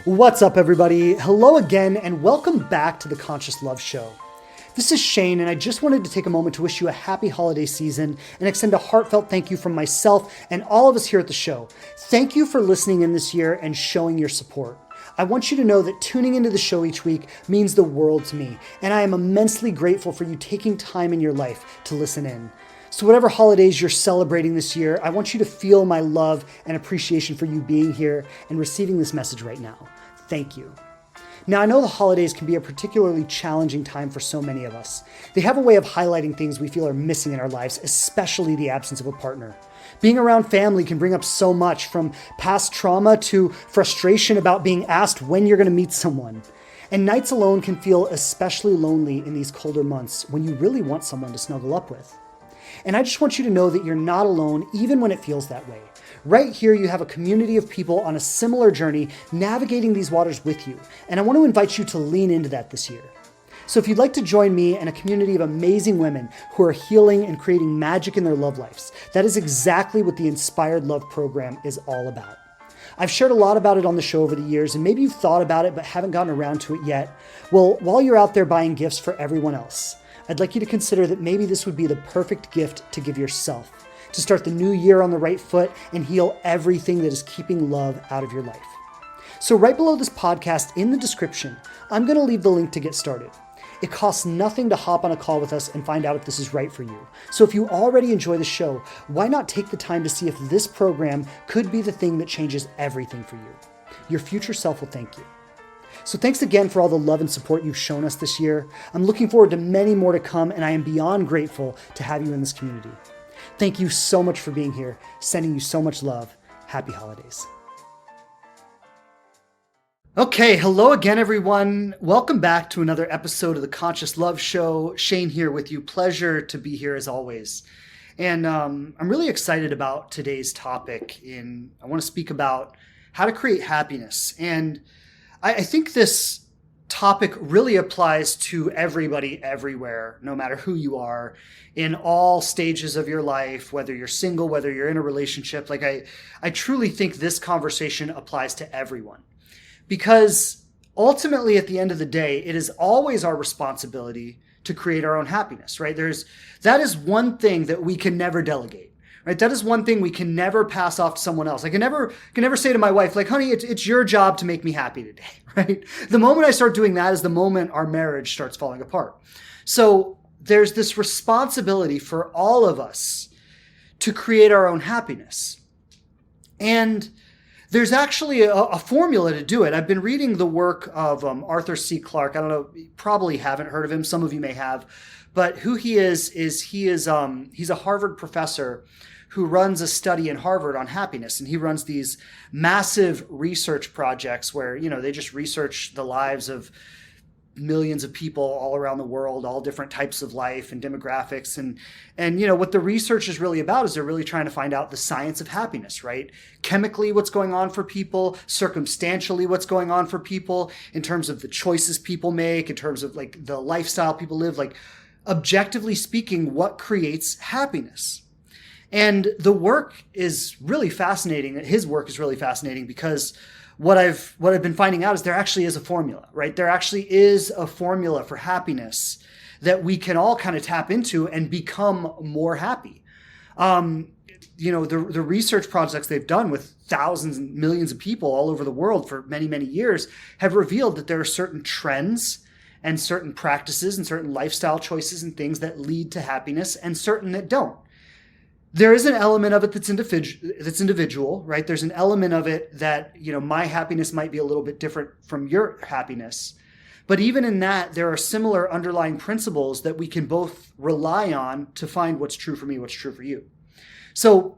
What's up, everybody? Hello again, and welcome back to the Conscious Love Show. This is Shane, and I just wanted to take a moment to wish you a happy holiday season and extend a heartfelt thank you from myself and all of us here at the show. Thank you for listening in this year and showing your support. I want you to know that tuning into the show each week means the world to me, and I am immensely grateful for you taking time in your life to listen in. So whatever holidays you're celebrating this year, I want you to feel my love and appreciation for you being here and receiving this message right now. Thank you. Now, I know the holidays can be a particularly challenging time for so many of us. They have a way of highlighting things we feel are missing in our lives, especially the absence of a partner. Being around family can bring up so much, from past trauma to frustration about being asked when you're going to meet someone. And nights alone can feel especially lonely in these colder months when you really want someone to snuggle up with. And I just want you to know that you're not alone, even when it feels that way. Right here, you have a community of people on a similar journey navigating these waters with you. And I want to invite you to lean into that this year. So if you'd like to join me and a community of amazing women who are healing and creating magic in their love lives, that is exactly what the Inspired Love program is all about. I've shared a lot about it on the show over the years, and maybe you've thought about it but haven't gotten around to it yet. Well, while you're out there buying gifts for everyone else, I'd like you to consider that maybe this would be the perfect gift to give yourself, to start the new year on the right foot and heal everything that is keeping love out of your life. So right below this podcast in the description, I'm going to leave the link to get started. It costs nothing to hop on a call with us and find out if this is right for you. So if you already enjoy the show, why not take the time to see if this program could be the thing that changes everything for you? Your future self will thank you. So thanks again for all the love and support you've shown us this year. I'm looking forward to many more to come, and I am beyond grateful to have you in this community. Thank you so much for being here. Sending you so much love. Happy holidays. Okay, hello again, everyone. Welcome back to another episode of the Conscious Love Show. Shane here with you. Pleasure to be here as always. And I'm really excited about today's topic. I want to speak about how to create happiness. And I think this topic really applies to everybody everywhere, no matter who you are, in all stages of your life, whether you're single, whether you're in a relationship. I truly think this conversation applies to everyone, because ultimately at the end of the day, it is always our responsibility to create our own happiness, right? That is one thing that we can never delegate. Right? That is one thing we can never pass off to someone else. I can never say to my wife, like, honey, it's your job to make me happy today, right? The moment I start doing that is the moment our marriage starts falling apart. So there's this responsibility for all of us to create our own happiness. And there's actually a formula to do it. I've been reading the work of Arthur C. Clarke. I don't know, you probably haven't heard of him. Some of you may have. But who he is he's a Harvard professor who runs a study in Harvard on happiness. And he runs these massive research projects where, they just research the lives of millions of people all around the world, all different types of life and demographics. And what the research is really about is they're really trying to find out the science of happiness, right? Chemically, what's going on for people, circumstantially, what's going on for people in terms of the choices people make, in terms of like the lifestyle people live, like objectively speaking, what creates happiness. And the work is really fascinating. His work is really fascinating because what I've been finding out is there actually is a formula, right? There actually is a formula for happiness that we can all kind of tap into and become more happy. The research projects they've done with thousands and millions of people all over the world for many, many years have revealed that there are certain trends and certain practices and certain lifestyle choices and things that lead to happiness and certain that don't. There is an element of it that's individual, right? There's an element of it that, my happiness might be a little bit different from your happiness. But even in that, there are similar underlying principles that we can both rely on to find what's true for me, what's true for you. So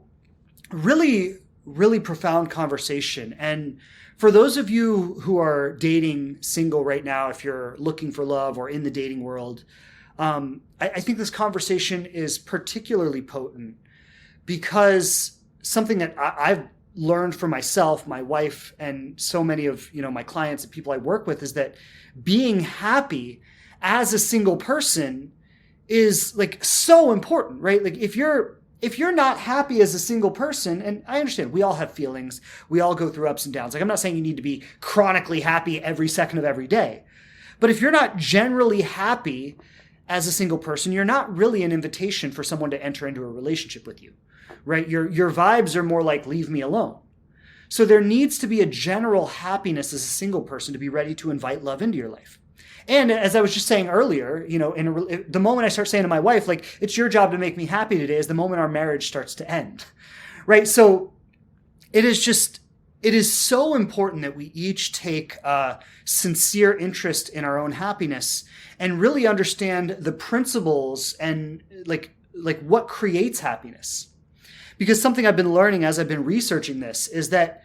really, really profound conversation. And for those of you who are dating single right now, if you're looking for love or in the dating world, I think this conversation is particularly potent because something that I've learned for myself, my wife, and so many of my clients and people I work with is that being happy as a single person is like so important, right? Like if you're if you're not happy as a single person, and I understand we all have feelings, we all go through ups and downs. Like, I'm not saying you need to be chronically happy every second of every day. But if you're not generally happy as a single person, you're not really an invitation for someone to enter into a relationship with you, right? Your vibes are more like, leave me alone. So there needs to be a general happiness as a single person to be ready to invite love into your life. And as I was just saying earlier, the moment I start saying to my wife, like, it's your job to make me happy today, is the moment our marriage starts to end, right? So it is so important that we each take a sincere interest in our own happiness and really understand the principles and like what creates happiness. Because something I've been learning as I've been researching this is that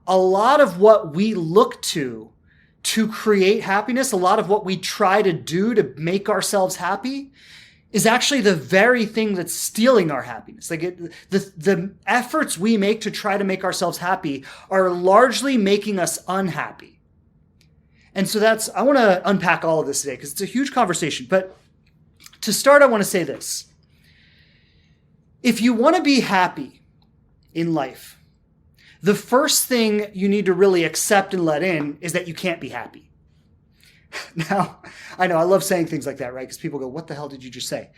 a lot of what we look to create happiness, a lot of what we try to do to make ourselves happy, is actually the very thing that's stealing our happiness. Like the efforts we make to try to make ourselves happy are largely making us unhappy. And so I want to unpack all of this today because it's a huge conversation. But to start, I want to say this. If you want to be happy in life, the first thing you need to really accept and let in is that you can't be happy. Now, I know I love saying things like that, right? Because people go, what the hell did you just say?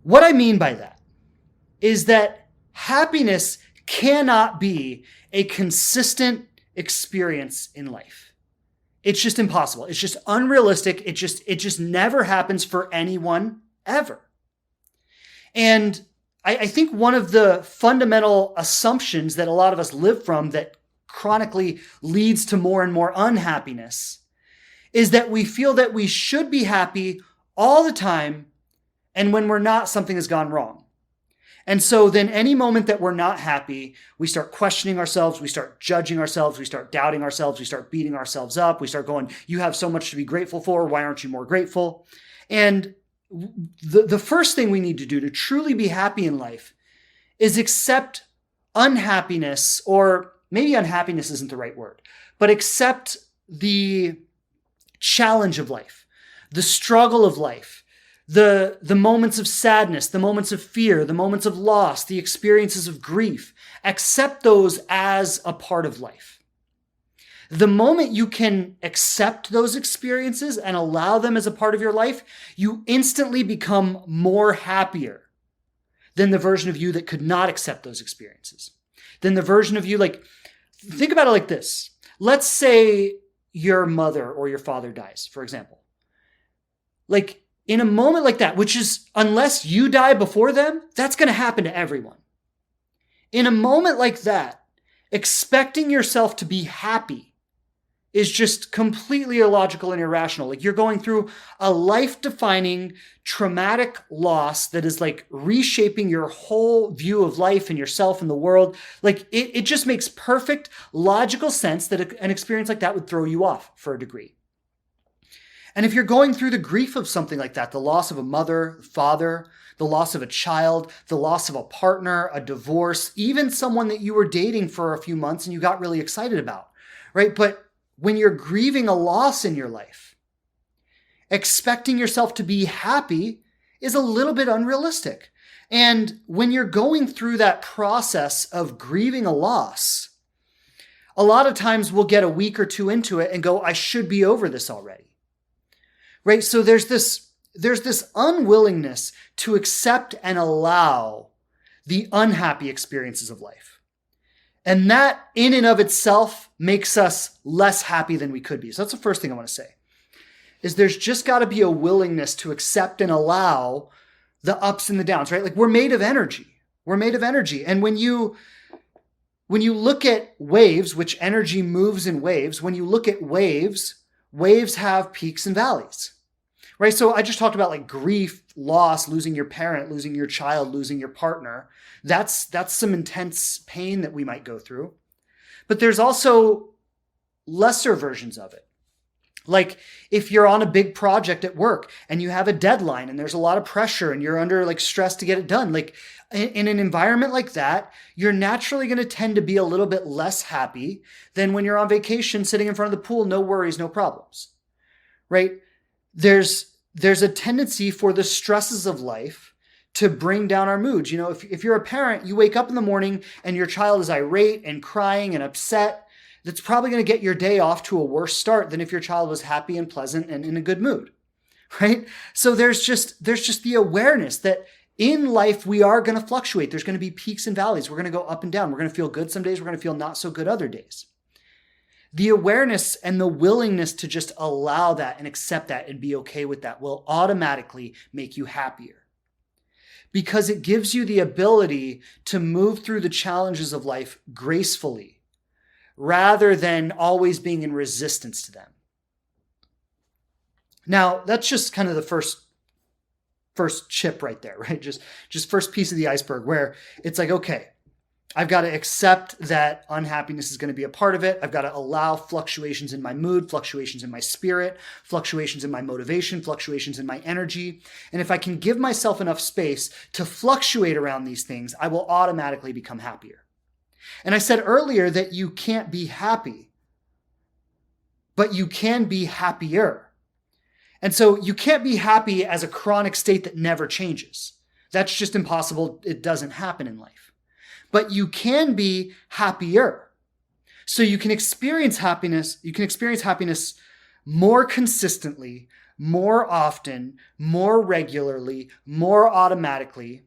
What I mean by that is that happiness cannot be a consistent experience in life. It's just impossible. It's just unrealistic. It just never happens for anyone ever. And I think one of the fundamental assumptions that a lot of us live from that chronically leads to more and more unhappiness is that we feel that we should be happy all the time, and when we're not, something has gone wrong. And so then any moment that we're not happy, we start questioning ourselves, we start judging ourselves, we start doubting ourselves, we start beating ourselves up, we start going, you have so much to be grateful for, why aren't you more grateful? And the first thing we need to do to truly be happy in life is accept unhappiness, or maybe unhappiness isn't the right word, but accept the challenge of life, the struggle of life, the moments of sadness, the moments of fear, the moments of loss, the experiences of grief. Accept those as a part of life. The moment you can accept those experiences and allow them as a part of your life, you instantly become more happier than the version of you that could not accept those experiences. Than the version of you, like, think about it like this. Let's say your mother or your father dies, for example. Like, in a moment like that, which is, unless you die before them, that's going to happen to everyone. In a moment like that, expecting yourself to be happy is just completely illogical and irrational. Like, you're going through a life-defining traumatic loss that is like reshaping your whole view of life and yourself and the world. Like, it just makes perfect logical sense that an experience like that would throw you off for a degree. And if you're going through the grief of something like that, the loss of a mother, father, the loss of a child, the loss of a partner, a divorce, even someone that you were dating for a few months and you got really excited about, right? But when you're grieving a loss in your life, expecting yourself to be happy is a little bit unrealistic. And when you're going through that process of grieving a loss, a lot of times we'll get a week or two into it and go, I should be over this already. Right? So there's this unwillingness to accept and allow the unhappy experiences of life. And that in and of itself makes us less happy than we could be. So that's the first thing I want to say, is there's just got to be a willingness to accept and allow the ups and the downs, right? Like, we're made of energy. We're made of energy. And when you look at waves, which energy moves in waves, when you look at waves have peaks and valleys, right? So I just talked about like grief, loss, losing your parent, losing your child, losing your partner. That's some intense pain that we might go through. But there's also lesser versions of it. Like, if you're on a big project at work and you have a deadline and there's a lot of pressure and you're under like stress to get it done, like in an environment like that, you're naturally going to tend to be a little bit less happy than when you're on vacation sitting in front of the pool, no worries, no problems, right? There's a tendency for the stresses of life to bring down our moods. You know, if you're a parent, you wake up in the morning and your child is irate and crying and upset, that's probably going to get your day off to a worse start than if your child was happy and pleasant and in a good mood, right? So there's just the awareness that in life, we are going to fluctuate. There's going to be peaks and valleys. We're going to go up and down. We're going to feel good some days. We're going to feel not so good other days. The awareness and the willingness to just allow that and accept that and be okay with that will automatically make you happier, because it gives you the ability to move through the challenges of life gracefully rather than always being in resistance to them. Now, that's just kind of the first chip right there, right? Just first piece of the iceberg, where it's like, okay, I've got to accept that unhappiness is going to be a part of it. I've got to allow fluctuations in my mood, fluctuations in my spirit, fluctuations in my motivation, fluctuations in my energy. And if I can give myself enough space to fluctuate around these things, I will automatically become happier. And I said earlier that you can't be happy, but you can be happier. And so you can't be happy as a chronic state that never changes. That's just impossible. It doesn't happen in life. But you can be happier. So you can experience happiness. You can experience happiness more consistently, more often, more regularly, more automatically.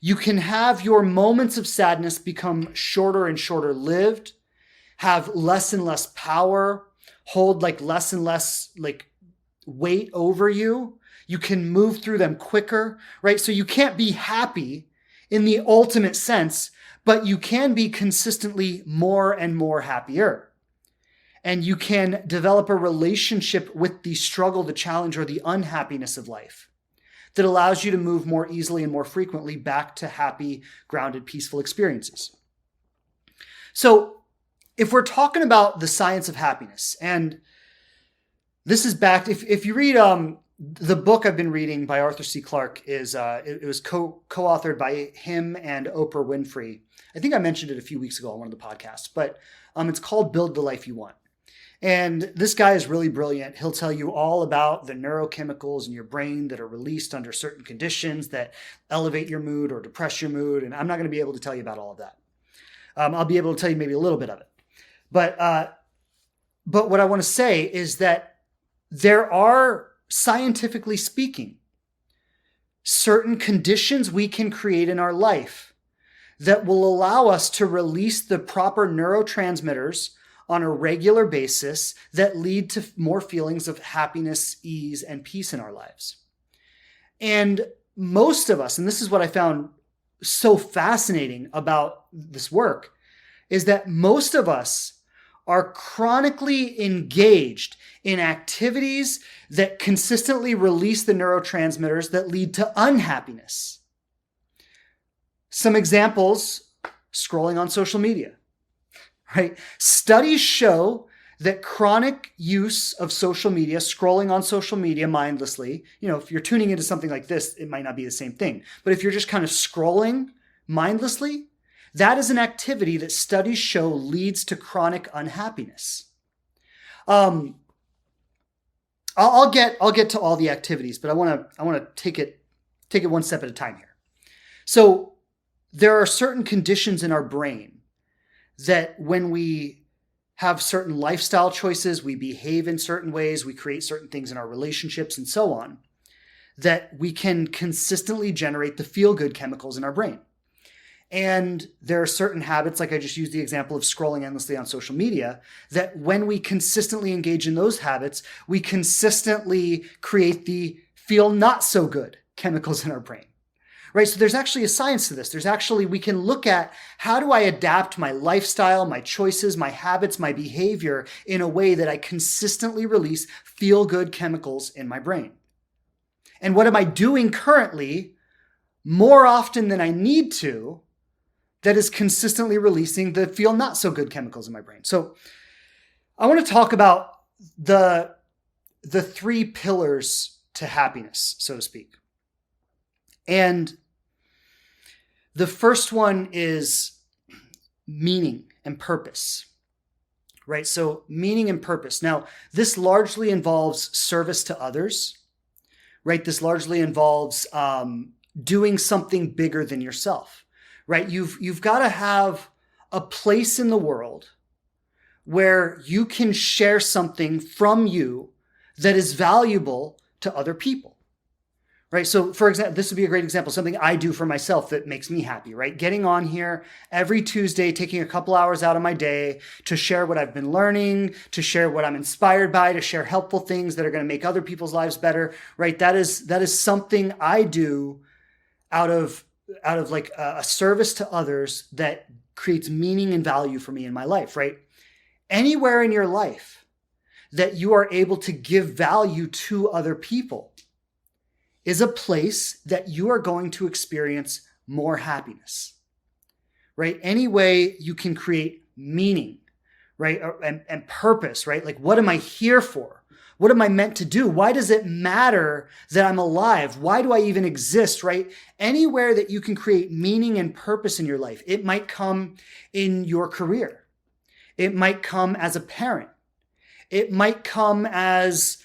You can have your moments of sadness become shorter and shorter lived, have less and less power, hold like less and less like weight over you. You can move through them quicker, right? So you can't be happy in the ultimate sense, but you can be consistently more and more happier. And you can develop a relationship with the struggle, the challenge, or the unhappiness of life that allows you to move more easily and more frequently back to happy, grounded, peaceful experiences. So if we're talking about the science of happiness, and this is backed, if you read the book I've been reading by Arthur C. Clarke, is it was co-authored by him and Oprah Winfrey. I think I mentioned it a few weeks ago on one of the podcasts, but it's called Build the Life You Want. And this guy is really brilliant. He'll tell you all about the neurochemicals in your brain that are released under certain conditions that elevate your mood or depress your mood. And I'm not going to be able to tell you about all of that. I'll be able to tell you maybe a little bit of it. But what I want to say is that there are, scientifically speaking, certain conditions we can create in our life that will allow us to release the proper neurotransmitters on a regular basis that lead to more feelings of happiness, ease, and peace in our lives. And most of us, and this is what I found so fascinating about this work, is that most of us are chronically engaged in activities that consistently release the neurotransmitters that lead to unhappiness. Some examples: scrolling on social media, right? Studies show that chronic use of social media, scrolling on social media mindlessly, if you're tuning into something like this, it might not be the same thing. But if you're just kind of scrolling mindlessly, that is an activity that studies show leads to chronic unhappiness. I'll get to all the activities, but I want to take it one step at a time here. So there are certain conditions in our brain that when we have certain lifestyle choices, we behave in certain ways, we create certain things in our relationships and so on, that we can consistently generate the feel-good chemicals in our brain. And there are certain habits, like I just used the example of scrolling endlessly on social media, that when we consistently engage in those habits, we consistently create the feel not so good chemicals in our brain, right? So there's actually a science to this. We can look at, how do I adapt my lifestyle, my choices, my habits, my behavior in a way that I consistently release feel good chemicals in my brain? And what am I doing currently more often than I need to that is consistently releasing the feel not so good chemicals in my brain? So I want to talk about the three pillars to happiness, so to speak. And the first one is meaning and purpose, right? So meaning and purpose. Now, this largely involves service to others, right? This largely involves doing something bigger than yourself, right? You've got to have a place in the world where you can share something from you that is valuable to other people, right? So for example, this would be a great example, something I do for myself that makes me happy, right? Getting on here every Tuesday, taking a couple hours out of my day to share what I've been learning, to share what I'm inspired by, to share helpful things that are going to make other people's lives better, right? That is something I do out of like a service to others that creates meaning and value for me in my life, right? Anywhere in your life that you are able to give value to other people is a place that you are going to experience more happiness, right? Any way you can create meaning, right? And purpose, right? Like, what am I here for? What am I meant to do? Why does it matter that I'm alive? Why do I even exist, right? Anywhere that you can create meaning and purpose in your life, it might come in your career. It might come as a parent. It might come as,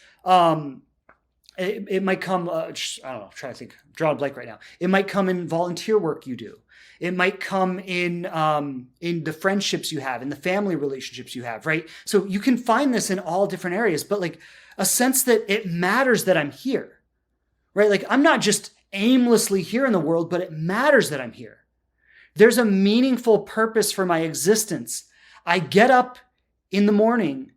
it might come, I don't know, I'm trying to think, draw a blank right now. It might come in volunteer work you do. It might come in the friendships you have, in the family relationships you have, right? So you can find this in all different areas, but like a sense that it matters that I'm here, right? Like I'm not just aimlessly here in the world, but it matters that I'm here. There's a meaningful purpose for my existence. I get up in the morning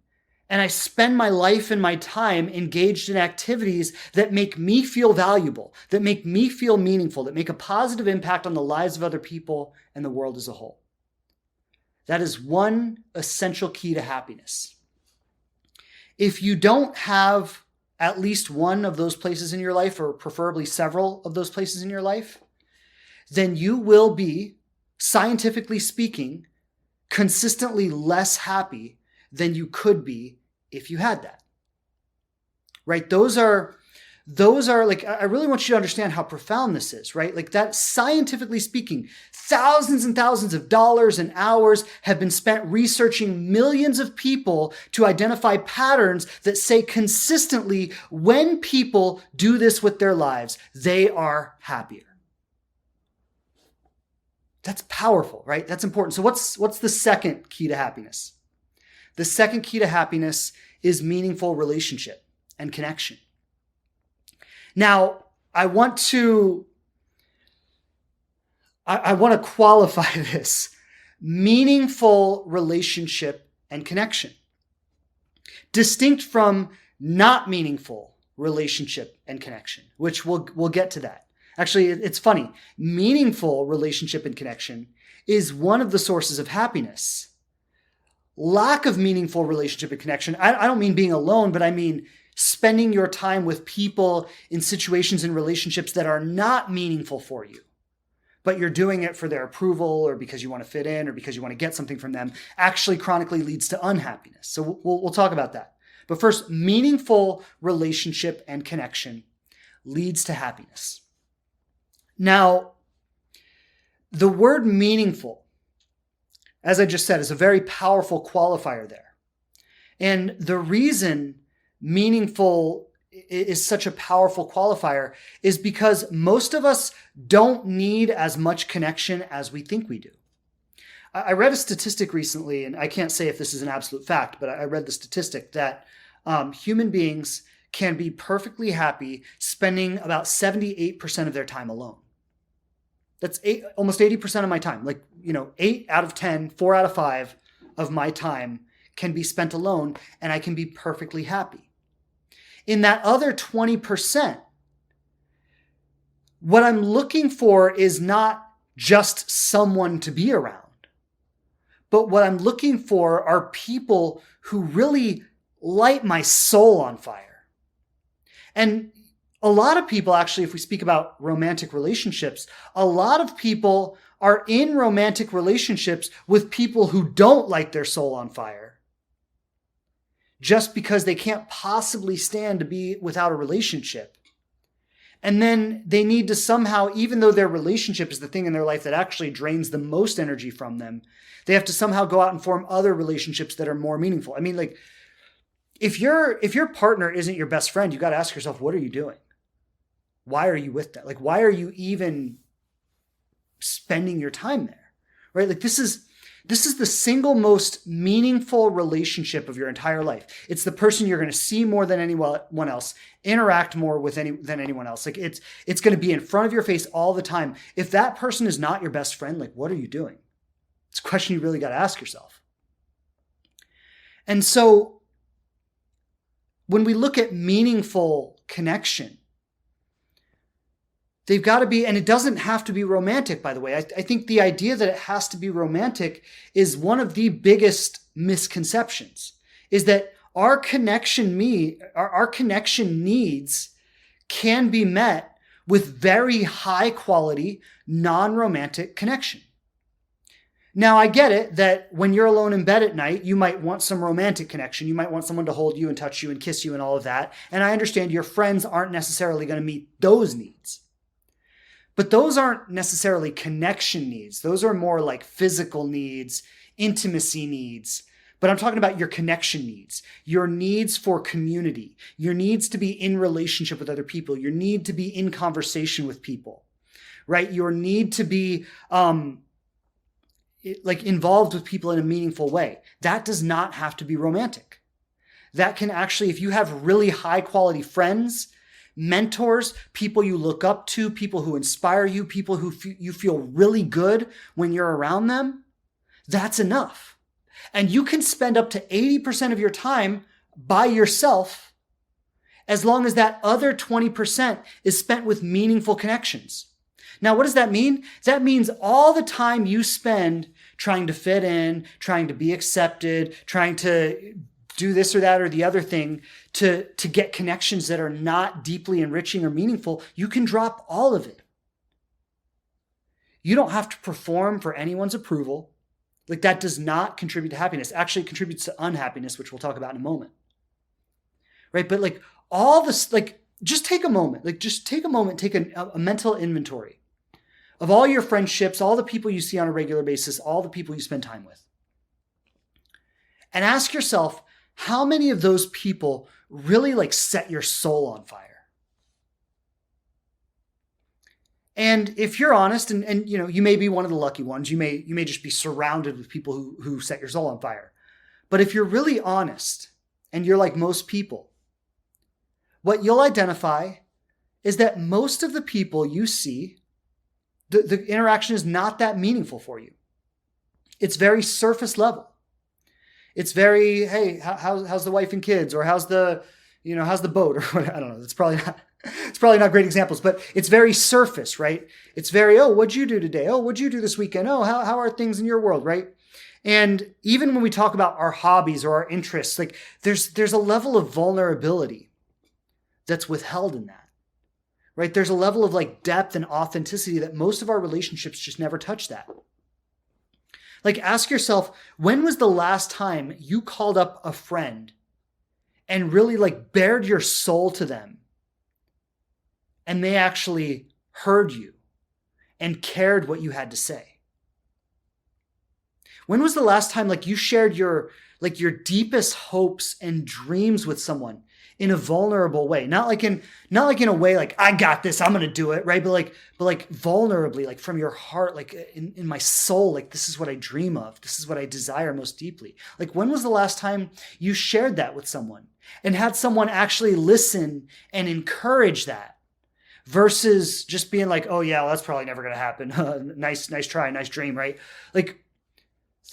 and I spend my life and my time engaged in activities that make me feel valuable, that make me feel meaningful, that make a positive impact on the lives of other people and the world as a whole. That is one essential key to happiness. If you don't have at least one of those places in your life, or preferably several of those places in your life, then you will be, scientifically speaking, consistently less happy than you could be if you had that, right? Those are like, I really want you to understand how profound this is, right? Like that, scientifically speaking, thousands and thousands of dollars and hours have been spent researching millions of people to identify patterns that say consistently when people do this with their lives, they are happier. That's powerful, right? That's important. So what's the second key to happiness? The second key to happiness is meaningful relationship and connection. Now, I want to qualify this. Meaningful relationship and connection. Distinct from not meaningful relationship and connection, which we'll get to that. Actually, it's funny. Meaningful relationship and connection is one of the sources of happiness. Lack of meaningful relationship and connection, I don't mean being alone, but I mean spending your time with people in situations and relationships that are not meaningful for you, but you're doing it for their approval or because you want to fit in or because you want to get something from them, actually chronically leads to unhappiness. So we'll talk about that. But first, meaningful relationship and connection leads to happiness. Now, the word meaningful, as I just said, is a very powerful qualifier there. And the reason meaningful is such a powerful qualifier is because most of us don't need as much connection as we think we do. I read a statistic recently, and I can't say if this is an absolute fact, but I read the statistic that human beings can be perfectly happy spending about 78% of their time alone. That's almost 80% of my time. Like, 8 out of 10, 4 out of 5 of my time can be spent alone, and I can be perfectly happy. In that other 20%, what I'm looking for is not just someone to be around, but what I'm looking for are people who really light my soul on fire. And a lot of people, actually, if we speak about romantic relationships, a lot of people are in romantic relationships with people who don't light their soul on fire just because they can't possibly stand to be without a relationship. And then they need to somehow, even though their relationship is the thing in their life that actually drains the most energy from them, they have to somehow go out and form other relationships that are more meaningful. I mean, like, if your partner isn't your best friend, you got to ask yourself, what are you doing? why are you with that? Like, why are you even spending your time there, right? Like this is the single most meaningful relationship of your entire life. It's the person you're going to see more than anyone else, interact more with than anyone else. Like it's going to be in front of your face all the time. If that person is not your best friend, like what are you doing? It's a question you really got to ask yourself. And so when we look at meaningful connection, they've got to be, and it doesn't have to be romantic, by the way. I think the idea that it has to be romantic is one of the biggest misconceptions, is that our connection needs can be met with very high quality, non-romantic connection. Now, I get it that when you're alone in bed at night, you might want some romantic connection. You might want someone to hold you and touch you and kiss you and all of that. And I understand your friends aren't necessarily going to meet those needs. But those aren't necessarily connection needs. Those are more like physical needs, intimacy needs. But I'm talking about your connection needs, your needs for community, your needs to be in relationship with other people, your need to be in conversation with people, right? Your need to be involved with people in a meaningful way. That does not have to be romantic. That can actually, if you have really high quality friends, mentors, people you look up to, people who inspire you, people who you feel really good when you're around them, that's enough. And you can spend up to 80% of your time by yourself as long as that other 20% is spent with meaningful connections. Now, what does that mean? That means all the time you spend trying to fit in, trying to be accepted, trying to do this or that or the other thing to get connections that are not deeply enriching or meaningful, you can drop all of it. You don't have to perform for anyone's approval. Like that does not contribute to happiness. Actually, it contributes to unhappiness, which we'll talk about in a moment. Right? But like all this, like just take a moment, take a mental inventory of all your friendships, all the people you see on a regular basis, all the people you spend time with. And ask yourself, how many of those people really like set your soul on fire? And if you're honest, and you know, you may be one of the lucky ones, you may just be surrounded with people who set your soul on fire. But if you're really honest and you're like most people, what you'll identify is that most of the people you see, the interaction is not that meaningful for you. It's very surface level. It's very, hey, how's the wife and kids, or how's the boat, or what, I don't know. It's probably not great examples, but it's very surface, right? It's very, oh, what'd you do today? Oh, what'd you do this weekend? Oh, how are things in your world, right? And even when we talk about our hobbies or our interests, like there's a level of vulnerability that's withheld in that, right? There's a level of like depth and authenticity that most of our relationships just never touch that. Like ask yourself, when was the last time you called up a friend and really like bared your soul to them and they actually heard you and cared what you had to say? When was the last time like you shared your deepest hopes and dreams with someone in a vulnerable way? Not like in a way like, I got this, I'm going to do it, right? But like vulnerably, like from your heart, like in my soul, like this is what I dream of. This is what I desire most deeply. Like when was the last time you shared that with someone and had someone actually listen and encourage that versus just being like, oh yeah, well, that's probably never going to happen. Nice try, nice dream, right? Like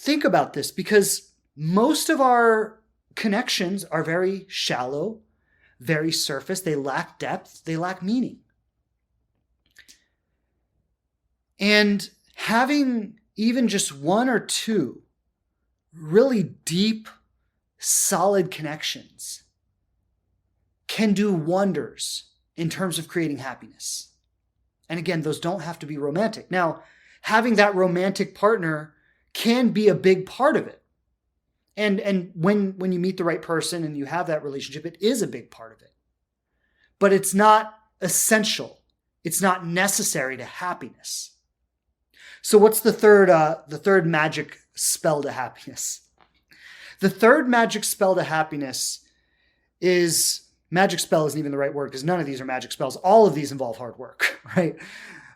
think about this, because most of our connections are very shallow, very surface. They lack depth. They lack meaning. And having even just one or two really deep, solid connections can do wonders in terms of creating happiness. And again, those don't have to be romantic. Now, having that romantic partner can be a big part of it. And when you meet the right person and you have that relationship, it is a big part of it. But it's not essential. It's not necessary to happiness. So what's the third magic spell to happiness? The third magic spell to happiness is magic spell isn't even the right word because none of these are magic spells. All of these involve hard work, right?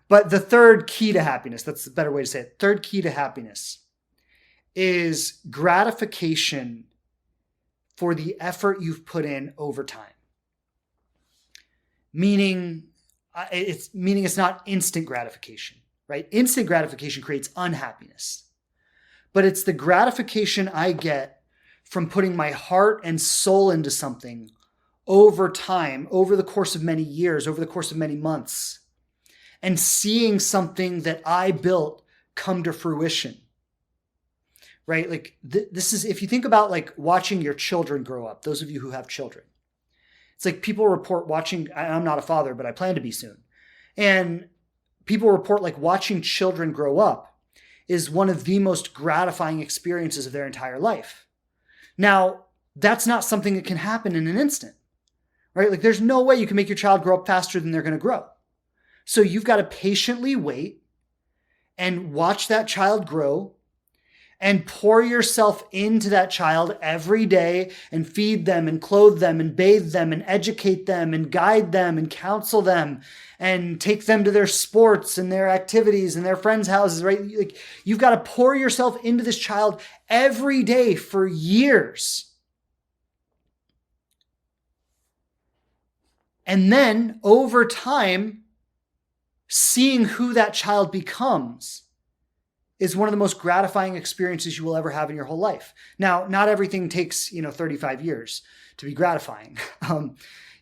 But the third key to happiness, that's the better way to say it. Third key to happiness is gratification for the effort you've put in over time. Meaning it's not instant gratification, right? Instant gratification creates unhappiness. But it's the gratification I get from putting my heart and soul into something over time, over the course of many years, over the course of many months, and seeing something that I built come to fruition, right? Like this is, if you think about like watching your children grow up, those of you who have children, it's like people report watching, I'm not a father, but I plan to be soon. And people report like watching children grow up is one of the most gratifying experiences of their entire life. Now, that's not something that can happen in an instant, right? Like there's no way you can make your child grow up faster than they're going to grow. So you've got to patiently wait and watch that child grow and pour yourself into that child every day and feed them and clothe them and bathe them and educate them and guide them and counsel them and take them to their sports and their activities and their friends' houses, right? Like you've got to pour yourself into this child every day for years. And then over time, seeing who that child becomes is one of the most gratifying experiences you will ever have in your whole life. Now, not everything takes, 35 years to be gratifying.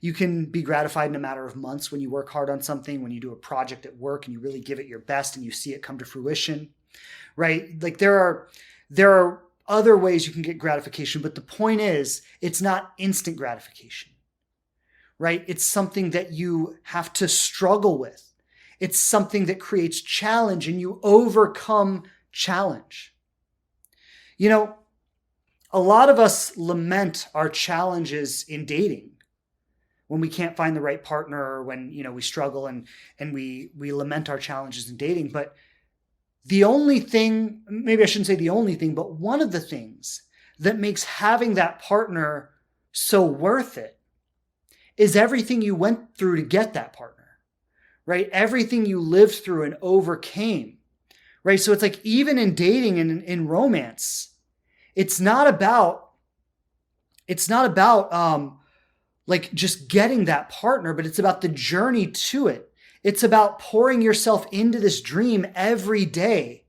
You can be gratified in a matter of months when you work hard on something, when you do a project at work and you really give it your best and you see it come to fruition, right? Like there are other ways you can get gratification, but the point is, it's not instant gratification, right? It's something that you have to struggle with. It's something that creates challenge and you overcome challenge. A lot of us lament our challenges in dating when we can't find the right partner or when, we struggle and we lament our challenges in dating. But the only thing, maybe I shouldn't say the only thing, but one of the things that makes having that partner so worth it is everything you went through to get that partner. Right? Everything you lived through and overcame, right? So it's like even in dating and in romance, it's not about like just getting that partner, but it's about the journey to it. It's about pouring yourself into this dream every day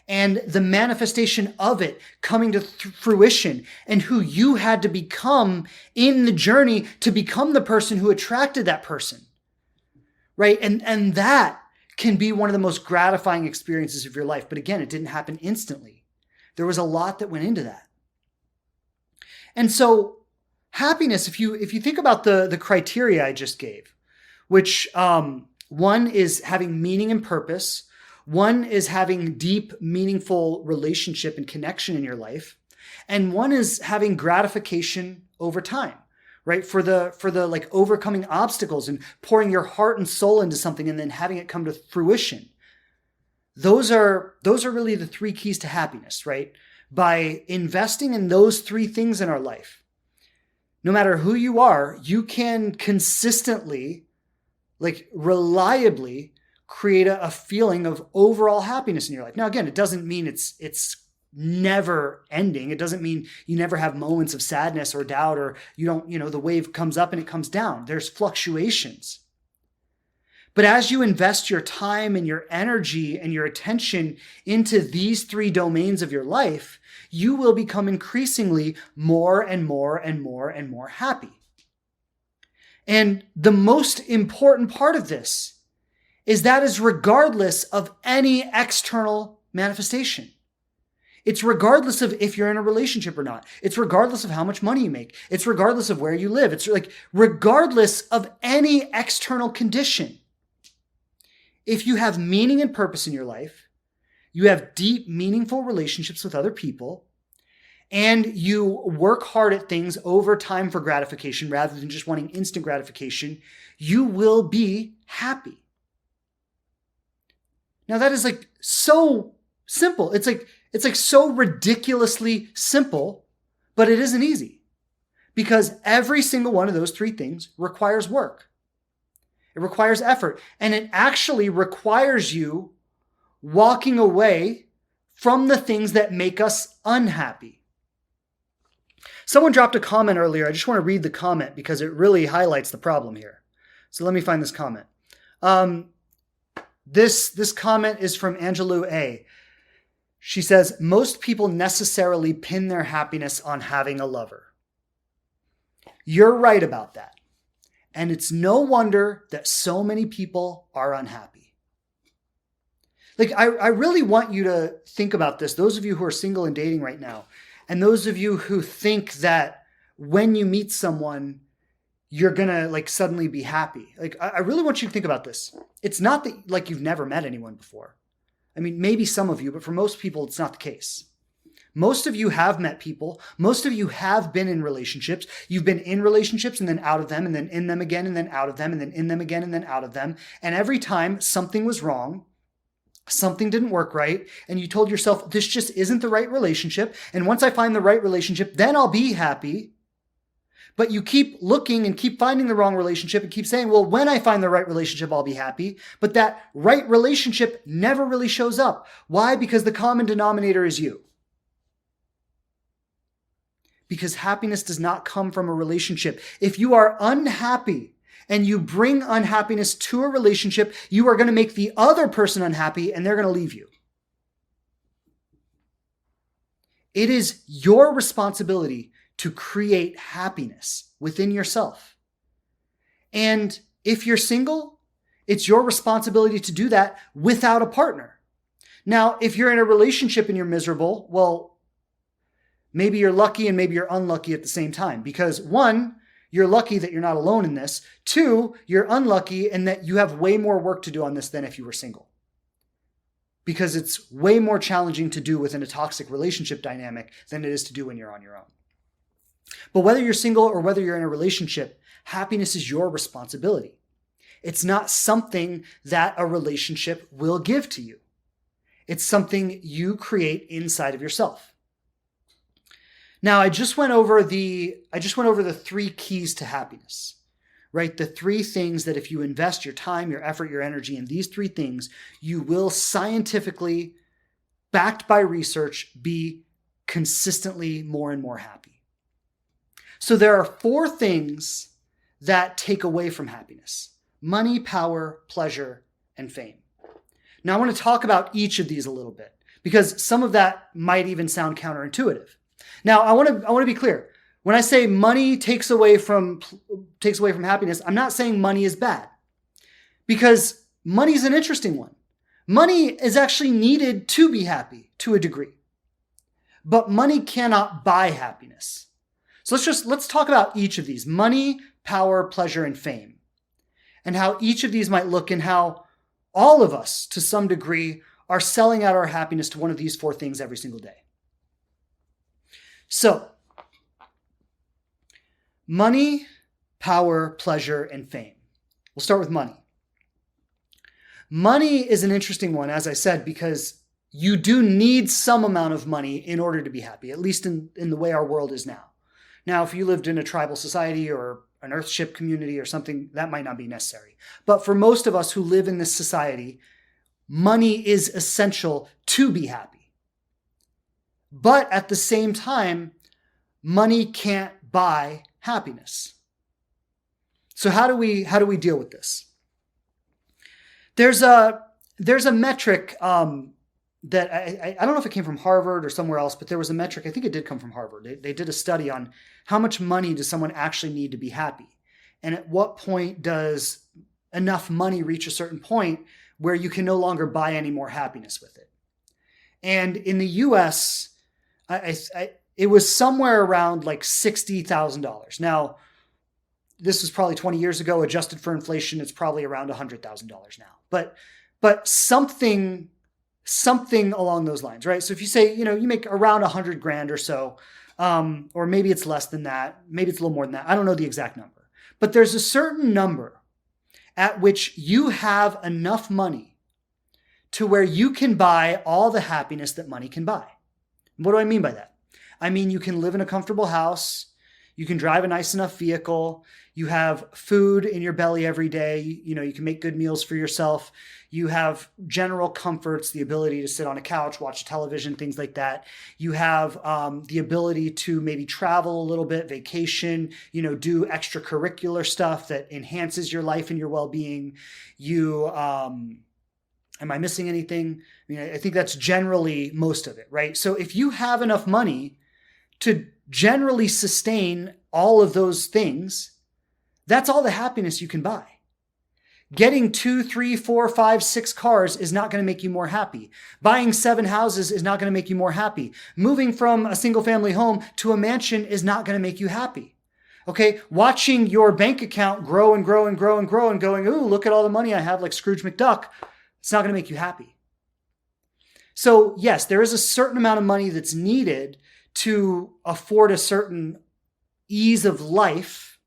and the manifestation of it coming to fruition and who you had to become in the journey to become the person who attracted that person. Right? And that can be one of the most gratifying experiences of your life. But again, it didn't happen instantly. There was a lot that went into that. And so happiness, if you think about the criteria I just gave, which one is having meaning and purpose, one is having deep, meaningful relationship and connection in your life, and one is having gratification over time. Right? For the like overcoming obstacles and pouring your heart and soul into something and then having it come to fruition. Those are really the three keys to happiness, right? By investing in those three things in our life, no matter who you are, you can consistently, like reliably create a feeling of overall happiness in your life. Now, again, it doesn't mean it's never ending. It doesn't mean you never have moments of sadness or doubt or you don't, the wave comes up and it comes down. There's fluctuations. But as you invest your time and your energy and your attention into these three domains of your life, you will become increasingly more and more and more and more happy. And the most important part of this is that is regardless of any external manifestation. It's regardless of if you're in a relationship or not. It's regardless of how much money you make. It's regardless of where you live. It's like regardless of any external condition. If you have meaning and purpose in your life, you have deep, meaningful relationships with other people, and you work hard at things over time for gratification rather than just wanting instant gratification, you will be happy. Now that is like so simple. It's like so ridiculously simple, but it isn't easy Because every single one of those three things requires work. It requires effort. And it actually requires you walking away from the things that make us unhappy. Someone dropped a comment earlier. I just want to read the comment because it really highlights the problem here. So let me find this comment. This comment is from Angelou A. She says, most people necessarily pin their happiness on having a lover. You're right about that. And it's no wonder that so many people are unhappy. Like, I really want you to think about this. Those of you who are single and dating right now, and those of you who think that when you meet someone, you're gonna like suddenly be happy. Like, I really want you to think about this. It's not that like you've never met anyone before. I mean, maybe some of you, but for most people, it's not the case. Most of you have met people. Most of you have been in relationships. You've been in relationships and then out of them and then in them again and then out of them and then in them again and then out of them. And every time something was wrong, something didn't work right, and you told yourself, this just isn't the right relationship. And once I find the right relationship, then I'll be happy. But you keep looking and keep finding the wrong relationship and keep saying, well, when I find the right relationship, I'll be happy. But that right relationship never really shows up. Why? Because the common denominator is you. Because happiness does not come from a relationship. If you are unhappy and you bring unhappiness to a relationship, you are going to make the other person unhappy and they're going to leave you. It is your responsibility to create happiness within yourself. And if you're single, it's your responsibility to do that without a partner. Now, if you're in a relationship and you're miserable, well, maybe you're lucky and maybe you're unlucky at the same time. Because one, you're lucky that you're not alone in this. Two, you're unlucky and that you have way more work to do on this than if you were single. Because it's way more challenging to do within a toxic relationship dynamic than it is to do when you're on your own. But whether you're single or whether you're in a relationship, happiness is your responsibility. It's not something that a relationship will give to you. It's something you create inside of yourself. Now, I just went over the 3 keys to happiness, right? The 3 things that if you invest your time, your effort, your energy in these 3 things, you will scientifically, backed by research, be consistently more and more happy. So there are 4 things that take away from happiness: money, power, pleasure, and fame. Now, I want to talk about each of these a little bit because some of that might even sound counterintuitive. Now, I want to be clear. When I say money takes away from happiness, I'm not saying money is bad, because money is an interesting one. Money is actually needed to be happy to a degree, but money cannot buy happiness. So let's talk about each of these: money, power, pleasure, and fame, and how each of these might look and how all of us, to some degree, are selling out our happiness to one of these 4 things every single day. So, money, power, pleasure, and fame. We'll start with money. Money is an interesting one, as I said, because you do need some amount of money in order to be happy, at least in the way our world is now. Now, if you lived in a tribal society or an earthship community or something, that might not be necessary. But for most of us who live in this society, money is essential to be happy. But at the same time, money can't buy happiness. So how do we deal with this? There's a metric that I don't know if it came from Harvard or somewhere else, but there was a metric, I think it did come from Harvard. They did a study on how much money does someone actually need to be happy? And at what point does enough money reach a certain point where you can no longer buy any more happiness with it? And in the US, it was somewhere around like $60,000. Now, this was probably 20 years ago. Adjusted for inflation, it's probably around $100,000 now. But something along those lines, right? So if you say, you make around 100 grand or so, or maybe it's less than that, maybe it's a little more than that. I don't know the exact number, but there's a certain number at which you have enough money to where you can buy all the happiness that money can buy. What do I mean by that? I mean, you can live in a comfortable house. You can drive a nice enough vehicle. You have food in your belly every day. You can make good meals for yourself. You have general comforts, the ability to sit on a couch, watch television, things like that. You have the ability to maybe travel a little bit, vacation, do extracurricular stuff that enhances your life and your well-being. Am I missing anything? I think that's generally most of it, right? So if you have enough money to generally sustain all of those things, that's all the happiness you can buy. Getting 2, 3, 4, 5, 6 cars is not going to make you more happy. Buying 7 houses is not going to make you more happy. Moving from a single family home to a mansion is not going to make you happy. Okay, watching your bank account grow and grow and grow and grow and going, ooh, look at all the money I have, like Scrooge McDuck. It's not going to make you happy. So yes, there is a certain amount of money that's needed to afford a certain ease of life,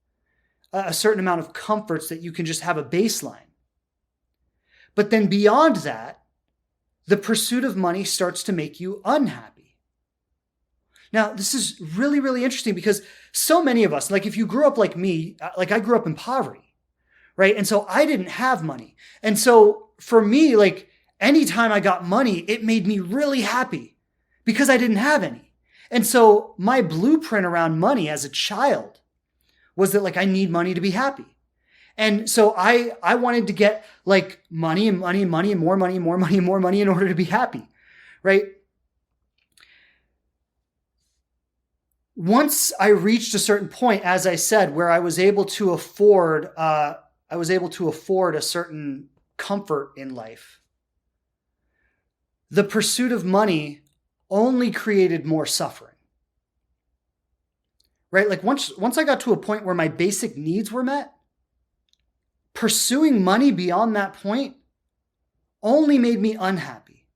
a certain amount of comforts that you can just have a baseline. But then beyond that, the pursuit of money starts to make you unhappy. Now, this is really, really interesting because so many of us, like if you grew up like me, like I grew up in poverty, right? And so I didn't have money. And so for me, like anytime I got money, it made me really happy because I didn't have any. And so my blueprint around money as a child was that like I need money to be happy. And so I wanted to get like money and money and money and more money and more money and more money in order to be happy, right? Once I reached a certain point, as I said, where I was able to afford a certain comfort in life, the pursuit of money only created more suffering, right? Like once I got to a point where my basic needs were met, pursuing money beyond that point only made me unhappy.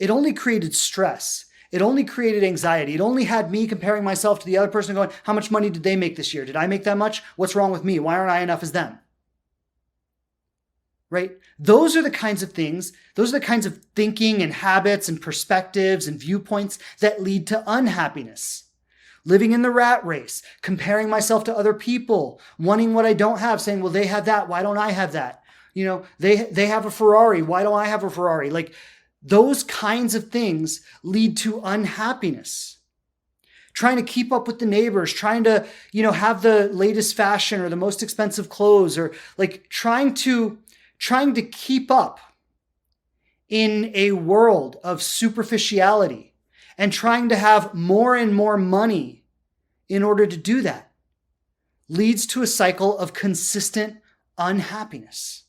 It only created stress. It only created anxiety. It only had me comparing myself to the other person going, how much money did they make this year? Did I make that much? What's wrong with me? Why aren't I enough as them? Right? Those are the kinds of things, those are the kinds of thinking and habits and perspectives and viewpoints that lead to unhappiness. Living in the rat race, comparing myself to other people, wanting what I don't have, saying, well, they have that. Why don't I have that? They have a Ferrari. Why don't I have a Ferrari? Like those kinds of things lead to unhappiness. Trying to keep up with the neighbors, trying to, have the latest fashion or the most expensive clothes, or like trying to keep up in a world of superficiality and trying to have more and more money in order to do that leads to a cycle of consistent unhappiness.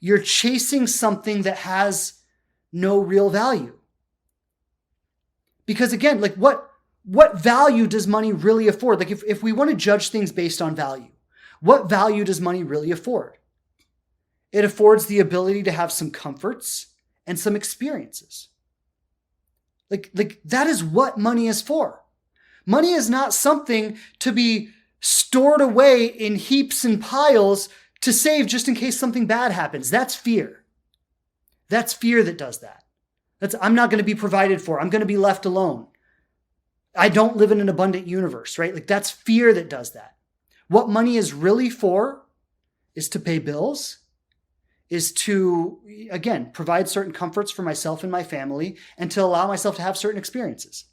You're chasing something that has no real value. Because again, like what value does money really afford? Like if we want to judge things based on value, what value does money really afford? It affords the ability to have some comforts and some experiences. Like that is what money is for. Money is not something to be stored away in heaps and piles to save just in case something bad happens. That's fear. That's fear that does that. I'm not going to be provided for. I'm going to be left alone. I don't live in an abundant universe, right? Like that's fear that does that. What money is really for is to pay bills, is to, again, provide certain comforts for myself and my family, and to allow myself to have certain experiences.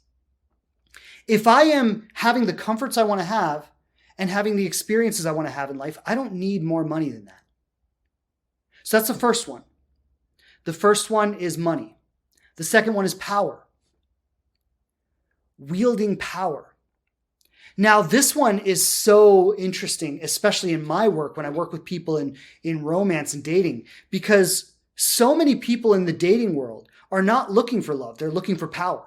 If I am having the comforts I want to have and having the experiences I want to have in life, I don't need more money than that. So that's the first one. The first one is money. The second one is power. Wielding power. Now, this one is so interesting, especially in my work, when I work with people in romance and dating, because so many people in the dating world are not looking for love. They're looking for power.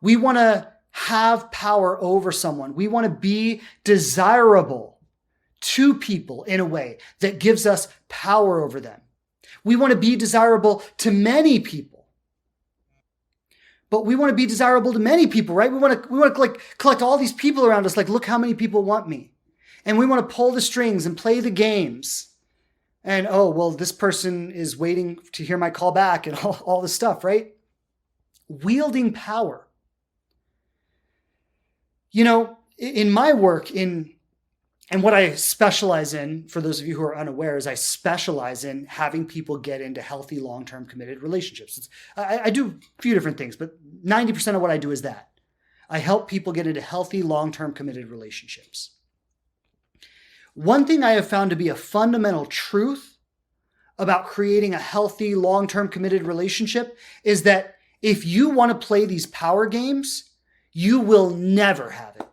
We want to have power over someone. We want to be desirable to people in a way that gives us power over them. We want to be desirable to many people. But we want to be desirable to many people, right? We want to like collect all these people around us. Like, look how many people want me. And we want to pull the strings and play the games. And, oh, well, this person is waiting to hear my call back and all this stuff, right? Wielding power. In my work, and what I specialize in, for those of you who are unaware, is I specialize in having people get into healthy, long-term committed relationships. I do a few different things, but 90% of what I do is that. I help people get into healthy, long-term committed relationships. One thing I have found to be a fundamental truth about creating a healthy, long-term committed relationship is that if you want to play these power games, you will never have it.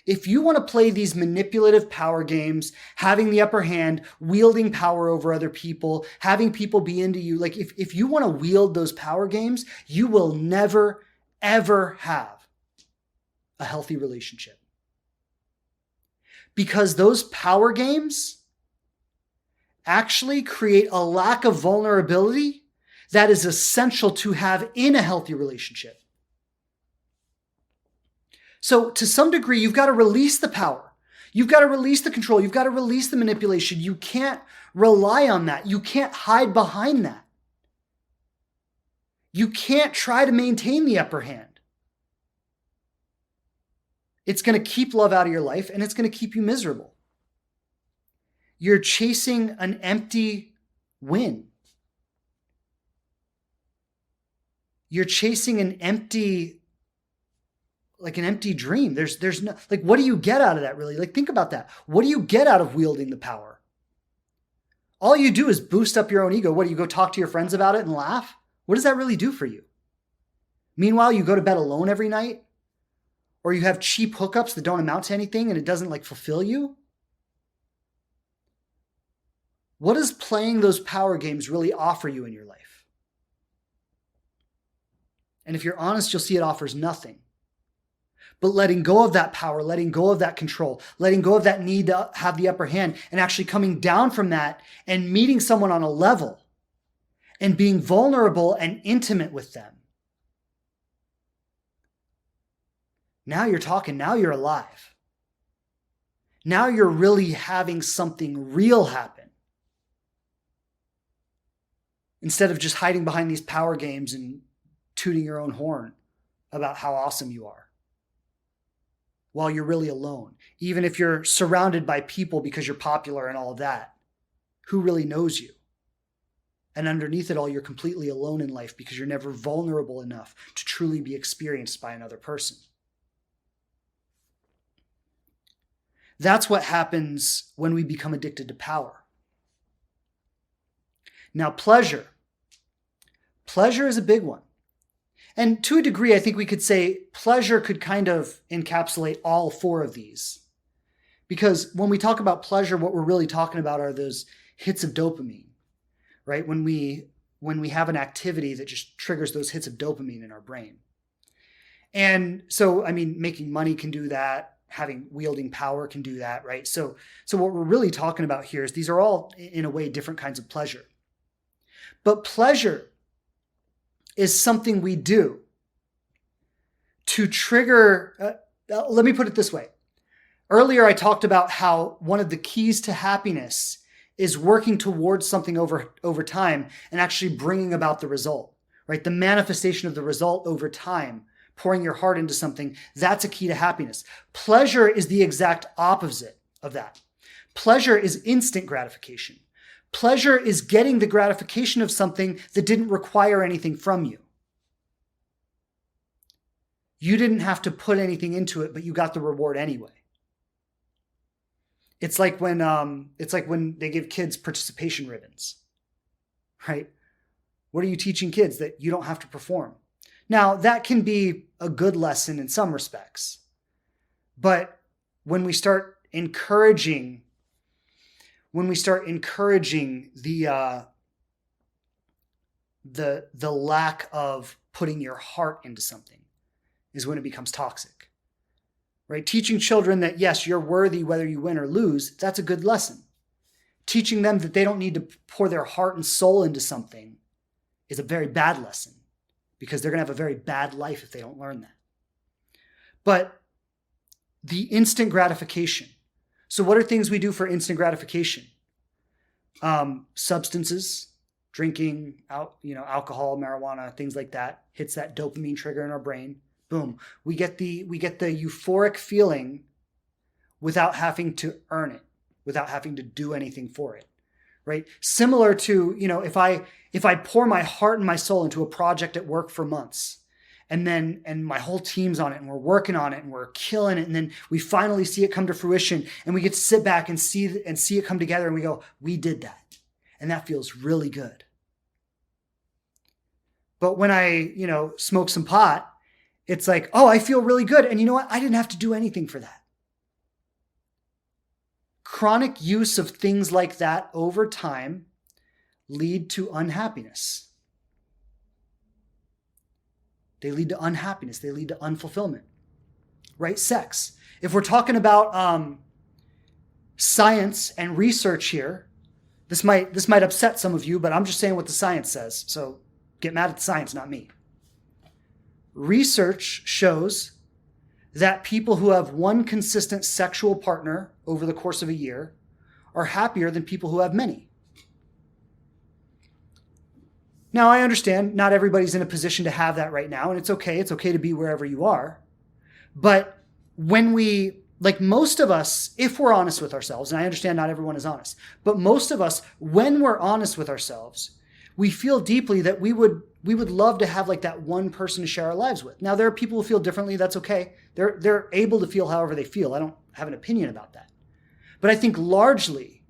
If you want to play these manipulative power games, having the upper hand, wielding power over other people, having people be into you, like if you want to wield those power games, you will never, ever have a healthy relationship. Because those power games actually create a lack of vulnerability that is essential to have in a healthy relationship. So to some degree, you've got to release the power. You've got to release the control. You've got to release the manipulation. You can't rely on that. You can't hide behind that. You can't try to maintain the upper hand. It's going to keep love out of your life, and it's going to keep you miserable. You're chasing an empty win. You're chasing an empty dream. There's no, like, what do you get out of that really? Like, think about that. What do you get out of wielding the power? All you do is boost up your own ego. What do you go talk to your friends about it and laugh? What does that really do for you? Meanwhile, you go to bed alone every night, or you have cheap hookups that don't amount to anything and it doesn't like fulfill you. What does playing those power games really offer you in your life? And if you're honest, you'll see it offers nothing. But letting go of that power, letting go of that control, letting go of that need to have the upper hand, and actually coming down from that and meeting someone on a level and being vulnerable and intimate with them. Now you're talking, now you're alive. Now you're really having something real happen. Instead of just hiding behind these power games and tooting your own horn about how awesome you are, while you're really alone. Even if you're surrounded by people because you're popular and all of that, who really knows you? And underneath it all, you're completely alone in life because you're never vulnerable enough to truly be experienced by another person. That's what happens when we become addicted to power. Now, pleasure. Pleasure is a big one. And to a degree, I think we could say pleasure could kind of encapsulate all four of these. Because when we talk about pleasure, what we're really talking about are those hits of dopamine, right? When we have an activity that just triggers those hits of dopamine in our brain. And so, I mean, making money can do that. Wielding power can do that, right? So what we're really talking about here is these are all, in a way, different kinds of pleasure. But pleasure is something we do to trigger, let me put it this way. Earlier, I talked about how one of the keys to happiness is working towards something over time and actually bringing about the result, right? The manifestation of the result over time, pouring your heart into something, that's a key to happiness. Pleasure is the exact opposite of that. Pleasure is instant gratification. Pleasure is getting the gratification of something that didn't require anything from you. You didn't have to put anything into it, but you got the reward anyway. It's like when they give kids participation ribbons, right? What are you teaching kids? That you don't have to perform. Now, that can be a good lesson in some respects. But when we start encouraging the lack of putting your heart into something is when it becomes toxic, right? Teaching children that, yes, you're worthy whether you win or lose, that's a good lesson. Teaching them that they don't need to pour their heart and soul into something is a very bad lesson, because they're going to have a very bad life if they don't learn that. But the instant gratification. So what are things we do for instant gratification? Substances, drinking, alcohol, marijuana, things like that, hits that dopamine trigger in our brain, Boom. We get the euphoric feeling without having to earn it, without having to do anything for it, right? Similar to, if I pour my heart and my soul into a project at work for months, and my whole team's on it and we're working on it and we're killing it, and then we finally see it come to fruition and we get to sit back and see it come together, and we go, we did that. And that feels really good. But when I, smoke some pot, it's like, oh, I feel really good. And you know what? I didn't have to do anything for that. Chronic use of things like that over time lead to unhappiness. They lead to unhappiness. They lead to unfulfillment, right? Sex. If we're talking about science and research here, this might upset some of you, but I'm just saying what the science says. So get mad at the science, not me. Research shows that people who have one consistent sexual partner over the course of a year are happier than people who have many. Now, I understand not everybody's in a position to have that right now, and it's okay. It's okay to be wherever you are. But when most of us, if we're honest with ourselves, and I understand not everyone is honest, but most of us, when we're honest with ourselves, we feel deeply that we would love to have that one person to share our lives with. Now, there are people who feel differently. That's okay. They're able to feel however they feel. I don't have an opinion about that. But I think largely,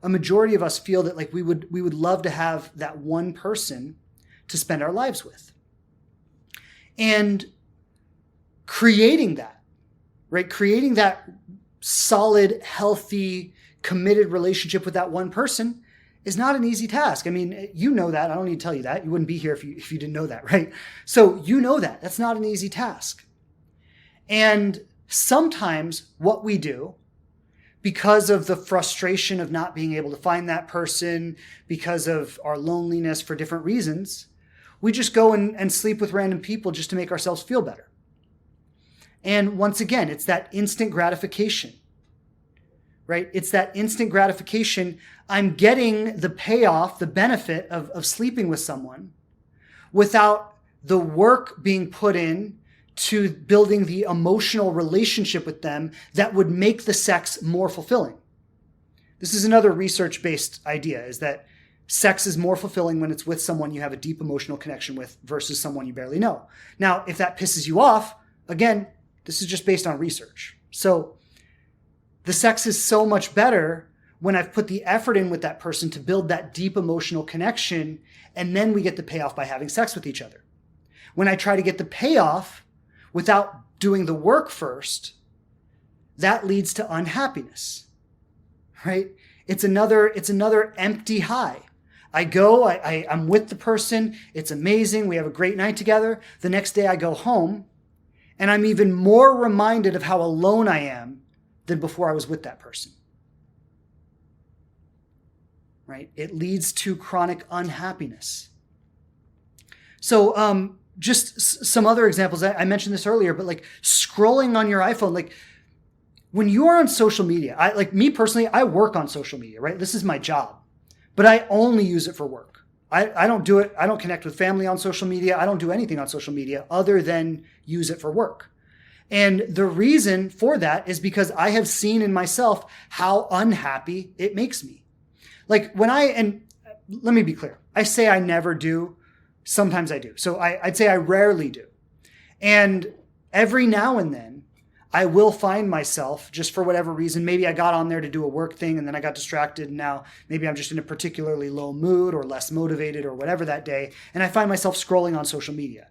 a majority of us feel that we would love to have that one person to spend our lives with. And creating that, right? Creating that solid, healthy, committed relationship with that one person is not an easy task. I mean, you know that. I don't need to tell you that. You wouldn't be here if you didn't know that, right? So you know that. That's not an easy task. And sometimes what we do, because of the frustration of not being able to find that person, because of our loneliness for different reasons, we just go and sleep with random people just to make ourselves feel better. And once again, it's that instant gratification, right? It's that instant gratification. I'm getting the payoff, the benefit of sleeping with someone without the work being put in to building the emotional relationship with them that would make the sex more fulfilling. This is another research-based idea, is that sex is more fulfilling when it's with someone you have a deep emotional connection with versus someone you barely know. Now, if that pisses you off, again, this is just based on research. So the sex is so much better when I've put the effort in with that person to build that deep emotional connection, and then we get the payoff by having sex with each other. When I try to get the payoff without doing the work first, that leads to unhappiness, right? It's another empty high. I go, I'm with the person. It's amazing. We have a great night together. The next day I go home and I'm even more reminded of how alone I am than before I was with that person, right? It leads to chronic unhappiness. So, just some other examples. I mentioned this earlier, but scrolling on your iPhone, when you are on social media, me personally, I work on social media, right? This is my job, but I only use it for work. I don't do it. I don't connect with family on social media. I don't do anything on social media other than use it for work. And the reason for that is because I have seen in myself how unhappy it makes me. And let me be clear. I say I never do. Sometimes I do. So I'd say I rarely do. And every now and then, I will find myself, just for whatever reason, maybe I got on there to do a work thing and then I got distracted, and now maybe I'm just in a particularly low mood or less motivated or whatever that day, and I find myself scrolling on social media.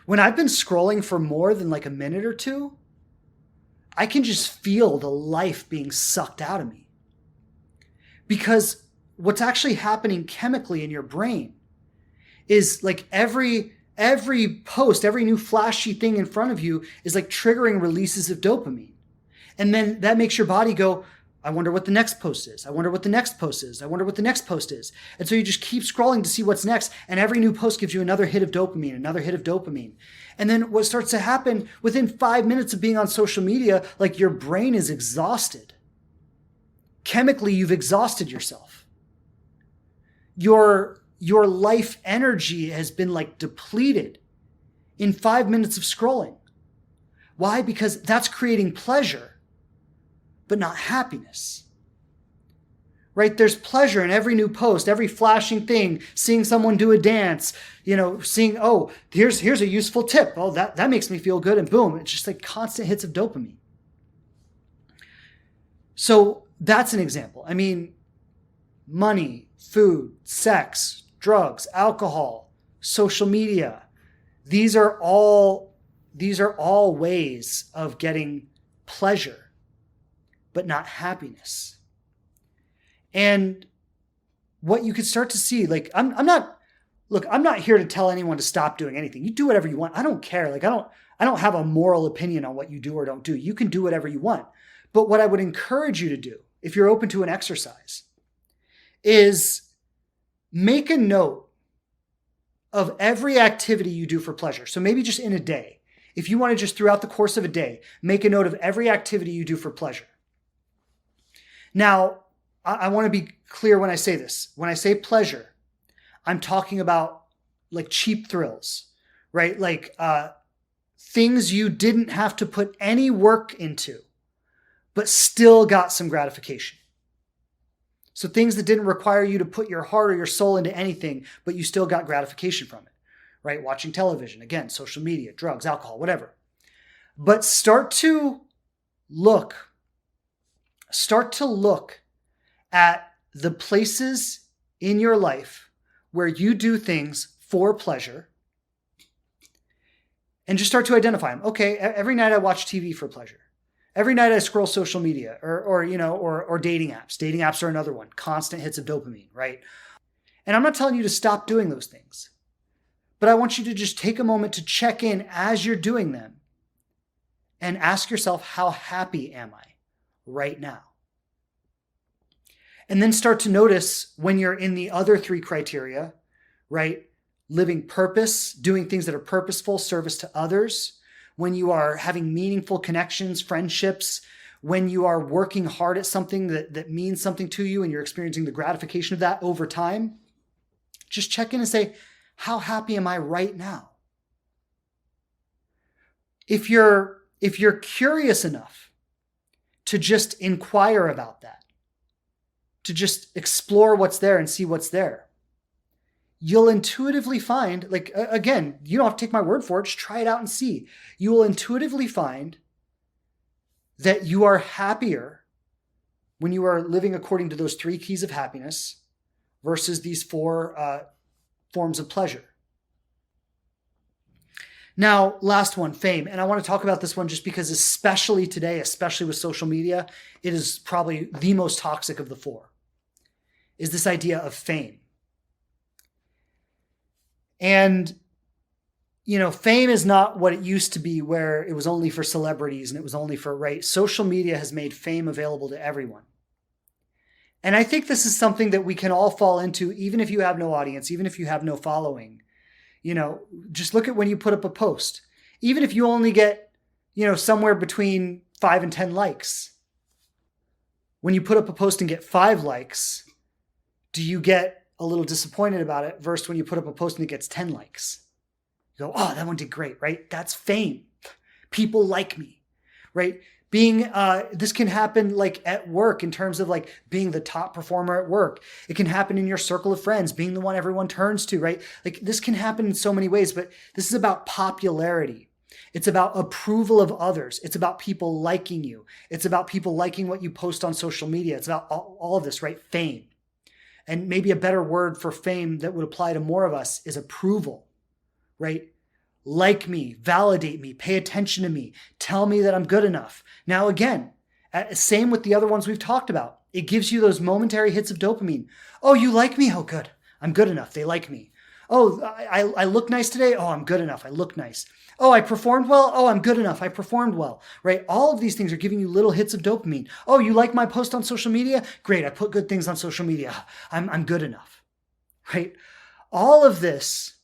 When I've been scrolling for more than a minute or two, I can just feel the life being sucked out of me. Because what's actually happening chemically in your brain is every post, every new flashy thing in front of you is triggering releases of dopamine. And then that makes your body go, I wonder what the next post is. I wonder what the next post is. I wonder what the next post is. And so you just keep scrolling to see what's next. And every new post gives you another hit of dopamine, another hit of dopamine. And then what starts to happen within 5 minutes of being on social media, your brain is exhausted. Chemically, you've exhausted yourself. Your life energy has been depleted in 5 minutes of scrolling. Why? Because that's creating pleasure, but not happiness. Right? There's pleasure in every new post, every flashing thing, seeing someone do a dance, seeing, oh, here's a useful tip. Oh, that makes me feel good. And boom, it's just like constant hits of dopamine. So that's an example. I mean, money, food, sex, drugs, alcohol, social media. These are all ways of getting pleasure, but not happiness. And what you could start to see, like, I'm not here to tell anyone to stop doing anything. You do whatever you want. I don't care. Like, I don't have a moral opinion on what you do or don't do. You can do whatever you want. But what I would encourage you to do, if you're open to an exercise, is make a note of every activity you do for pleasure. So maybe just in a day. If you want to just throughout the course of a day, make a note of every activity you do for pleasure. Now, I want to be clear when I say this. When I say pleasure, I'm talking about like cheap thrills, right? Like things you didn't have to put any work into, but still got some gratification. So things that didn't require you to put your heart or your soul into anything, but you still got gratification from it, right? Watching television, again, social media, drugs, alcohol, whatever. But start to look at the places in your life where you do things for pleasure and just start to identify them. Okay, every night I watch TV for pleasure. Every night I scroll social media or dating apps. Dating apps are another one. Constant hits of dopamine, right? And I'm not telling you to stop doing those things, but I want you to just take a moment to check in as you're doing them and ask yourself, how happy am I right now? And then start to notice when you're in the other three criteria, right? Living purpose, doing things that are purposeful, service to others. When you are having meaningful connections, friendships, when you are working hard at something that means something to you and you're experiencing the gratification of that over time, just check in and say, how happy am I right now? If you're curious enough to just inquire about that, to just explore what's there and see what's there, you'll intuitively find, like, again, you don't have to take my word for it, just try it out and see. You will intuitively find that you are happier when you are living according to those three keys of happiness versus these four forms of pleasure. Now, last one, fame. And I want to talk about this one just because especially today, especially with social media, it is probably the most toxic of the four, is this idea of fame. And, fame is not what it used to be where it was only for celebrities and it was only for, right? Social media has made fame available to everyone. And I think this is something that we can all fall into, even if you have no audience, even if you have no following. Just look at when you put up a post. Even if you only get, somewhere between 5 and 10 likes. When you put up a post and get 5 likes, do you get a little disappointed about it versus when you put up a post and it gets 10 likes? You go, oh, that one did great, right? That's fame. People like me, right? This can happen like at work in terms of like being the top performer at work. It can happen in your circle of friends, being the one everyone turns to, right? Like this can happen in so many ways, but this is about popularity. It's about approval of others. It's about people liking you. It's about people liking what you post on social media. It's about all of this, right? Fame. And maybe a better word for fame that would apply to more of us is approval, right? Like me, validate me, pay attention to me, tell me that I'm good enough. Now, again, same with the other ones we've talked about. It gives you those momentary hits of dopamine. Oh, you like me? Oh, good. I'm good enough. They like me. Oh, I look nice today. Oh, I'm good enough. I look nice. Oh, I performed well. Oh, I'm good enough. I performed well, right? All of these things are giving you little hits of dopamine. Oh, you like my post on social media? Great. I put good things on social media. I'm good enough, right? All of this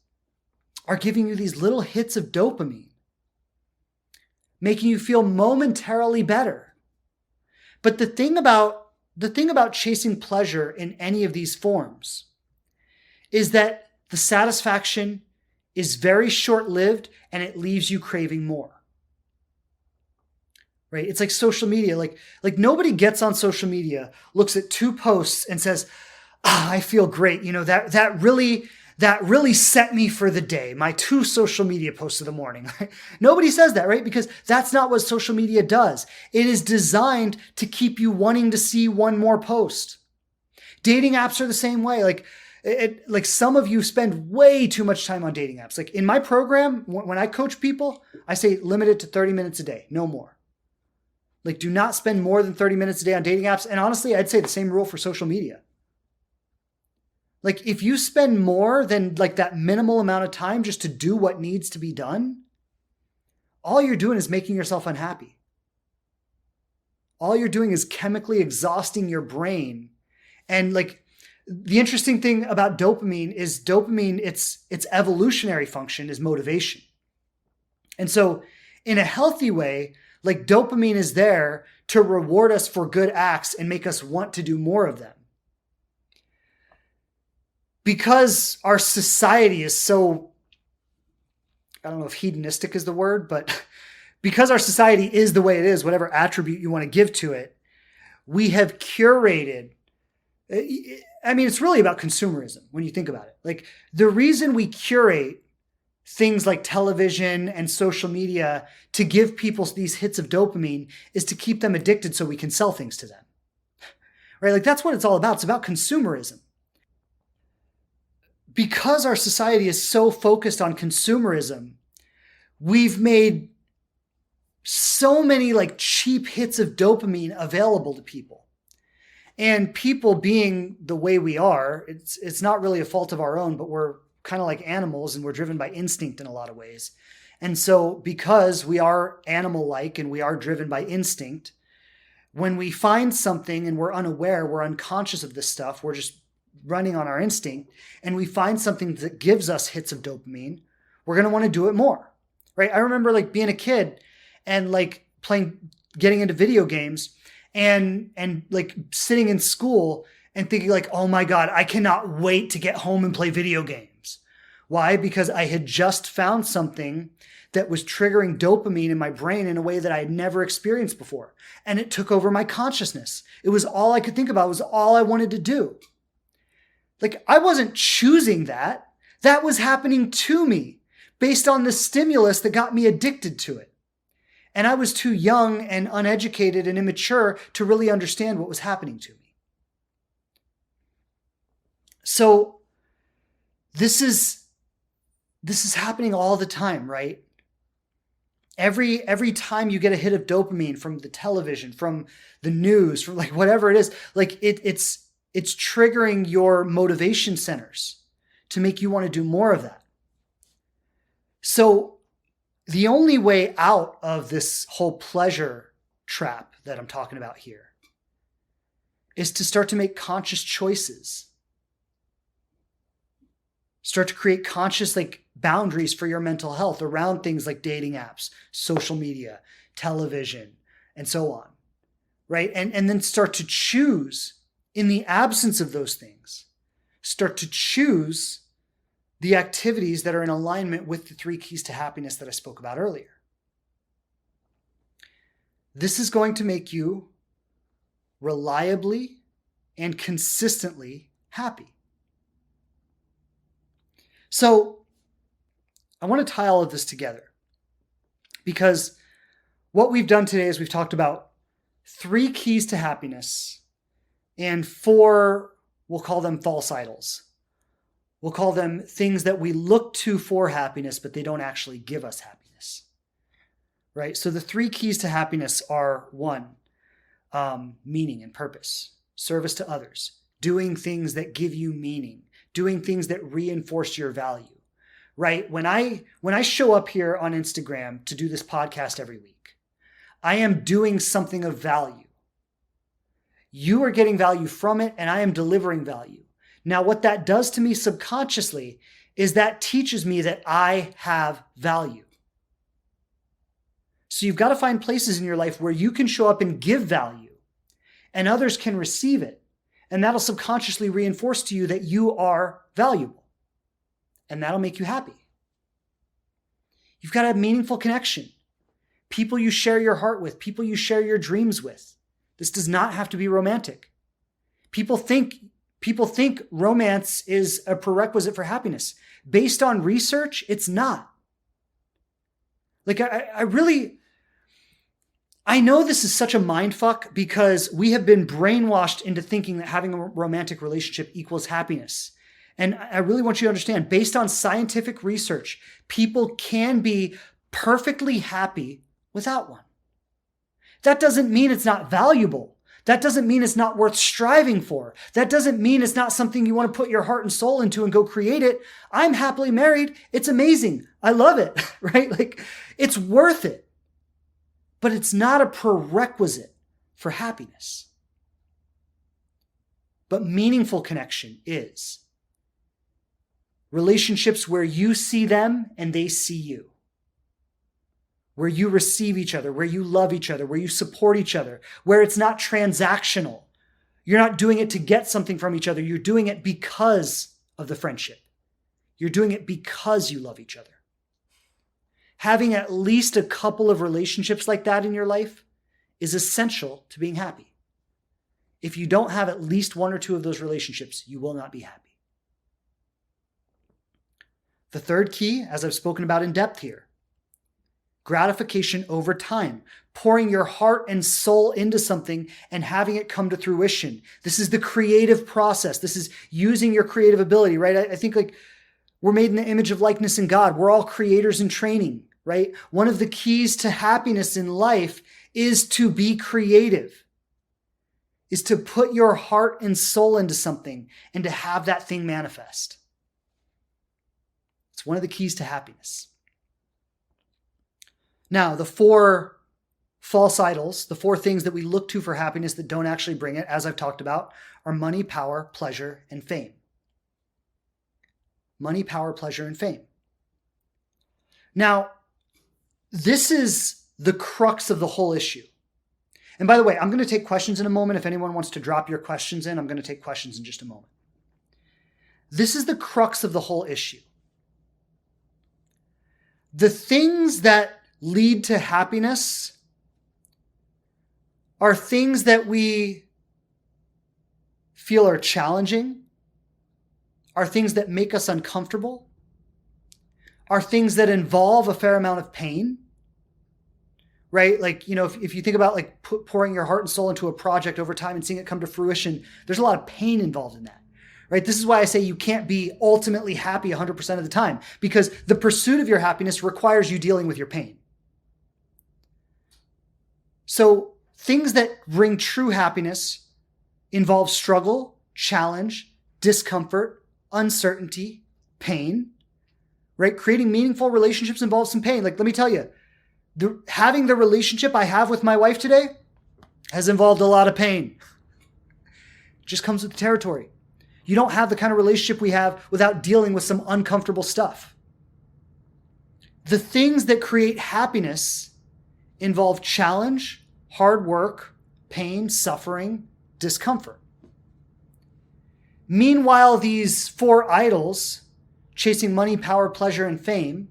are giving you these little hits of dopamine, making you feel momentarily better. But the thing about chasing pleasure in any of these forms is that the satisfaction is very short-lived and it leaves you craving more. Right? It's like social media. Like nobody gets on social media, looks at 2 posts and says, I feel great. That really set me for the day. My 2 social media posts of the morning. Nobody says that, right? Because that's not what social media does. It is designed to keep you wanting to see one more post. Dating apps are the same way. Like some of you spend way too much time on dating apps. Like in my program, when I coach people, I say limit it to 30 minutes a day, no more. Like do not spend more than 30 minutes a day on dating apps. And honestly, I'd say the same rule for social media. Like if you spend more than like that minimal amount of time just to do what needs to be done, all you're doing is making yourself unhappy. All you're doing is chemically exhausting your brain. And like the interesting thing about dopamine, its evolutionary function is motivation. And so in a healthy way, like dopamine is there to reward us for good acts and make us want to do more of them. Because our society is so, I don't know if hedonistic is the word, but because our society is the way it is, whatever attribute you want to give to it, we have curated. I mean, it's really about consumerism when you think about it. Like the reason we curate things like television and social media to give people these hits of dopamine is to keep them addicted so we can sell things to them. Right? Like that's what it's all about. It's about consumerism. Because our society is so focused on consumerism, we've made so many like cheap hits of dopamine available to people. And people being the way we are, it's not really a fault of our own, but we're kind of like animals and we're driven by instinct in a lot of ways. And so because we are animal-like and we are driven by instinct, when we find something and we're unaware, we're unconscious of this stuff, we're just running on our instinct, and we find something that gives us hits of dopamine, we're going to want to do it more, right? I remember like being a kid and like getting into video games and like sitting in school and thinking like, oh my God, I cannot wait to get home and play video games. Why? Because I had just found something that was triggering dopamine in my brain in a way that I had never experienced before. And it took over my consciousness. It was all I could think about. It was all I wanted to do. Like I wasn't choosing that. That was happening to me based on the stimulus that got me addicted to it. And I was too young and uneducated and immature to really understand what was happening to me. So this is happening all the time, right? Every time you get a hit of dopamine from the television, from the news, from like whatever it is, like it's triggering your motivation centers to make you want to do more of that. So the only way out of this whole pleasure trap that I'm talking about here is to start to make conscious choices. Start to create conscious like boundaries for your mental health around things like dating apps, social media, television, and so on, right? And then start to choose in the absence of those things, start to choose the activities that are in alignment with the 3 keys to happiness that I spoke about earlier. This is going to make you reliably and consistently happy. So I want to tie all of this together because what we've done today is we've talked about 3 keys to happiness and 4, we'll call them false idols. We'll call them things that we look to for happiness, but they don't actually give us happiness, right? So the 3 keys to happiness are 1, meaning and purpose, service to others, doing things that give you meaning, doing things that reinforce your value, right? When I show up here on Instagram to do this podcast every week, I am doing something of value. You are getting value from it, and I am delivering value. Now, what that does to me subconsciously is that teaches me that I have value. So you've got to find places in your life where you can show up and give value, and others can receive it. And that'll subconsciously reinforce to you that you are valuable. And that'll make you happy. You've got to have meaningful connection. People you share your heart with, people you share your dreams with. This does not have to be romantic. People think romance is a prerequisite for happiness. Based on research, it's not. Like I know this is such a mindfuck because we have been brainwashed into thinking that having a romantic relationship equals happiness. And I really want you to understand, based on scientific research, people can be perfectly happy without one. That doesn't mean it's not valuable. That doesn't mean it's not worth striving for. That doesn't mean it's not something you want to put your heart and soul into and go create it. I'm happily married. It's amazing. I love it, right? Like, it's worth it. But it's not a prerequisite for happiness. But meaningful connection is. Relationships where you see them and they see you. Where you receive each other, where you love each other, where you support each other, where it's not transactional. You're not doing it to get something from each other. You're doing it because of the friendship. You're doing it because you love each other. Having at least a couple of relationships like that in your life is essential to being happy. If you don't have at least one or two of those relationships, you will not be happy. The third key, as I've spoken about in depth here, gratification over time, pouring your heart and soul into something and having it come to fruition. This is the creative process. This is using your creative ability, right? I think like we're made in the image of likeness in God. We're all creators in training, right? One of the keys to happiness in life is to be creative, is to put your heart and soul into something and to have that thing manifest. It's one of the keys to happiness. Now, the four false idols, the four things that we look to for happiness that don't actually bring it, as I've talked about, are money, power, pleasure, and fame. Money, power, pleasure, and fame. Now, this is the crux of the whole issue. And by the way, I'm going to take questions in a moment. If anyone wants to drop your questions in, I'm going to take questions in just a moment. This is the crux of the whole issue. The things that lead to happiness are things that we feel are challenging, are things that make us uncomfortable, are things that involve a fair amount of pain, right? Like, if you think about like pouring your heart and soul into a project over time and seeing it come to fruition, there's a lot of pain involved in that. Right? This is why I say you can't be ultimately happy 100% of the time, because the pursuit of your happiness requires you dealing with your pain. So things that bring true happiness involve struggle, challenge, discomfort, uncertainty, pain, right? Creating meaningful relationships involves some pain. Like, let me tell you, having the relationship I have with my wife today has involved a lot of pain. It just comes with the territory. You don't have the kind of relationship we have without dealing with some uncomfortable stuff. The things that create happiness involve challenge, hard work, pain, suffering, discomfort. Meanwhile, these four idols, chasing money, power, pleasure, and fame,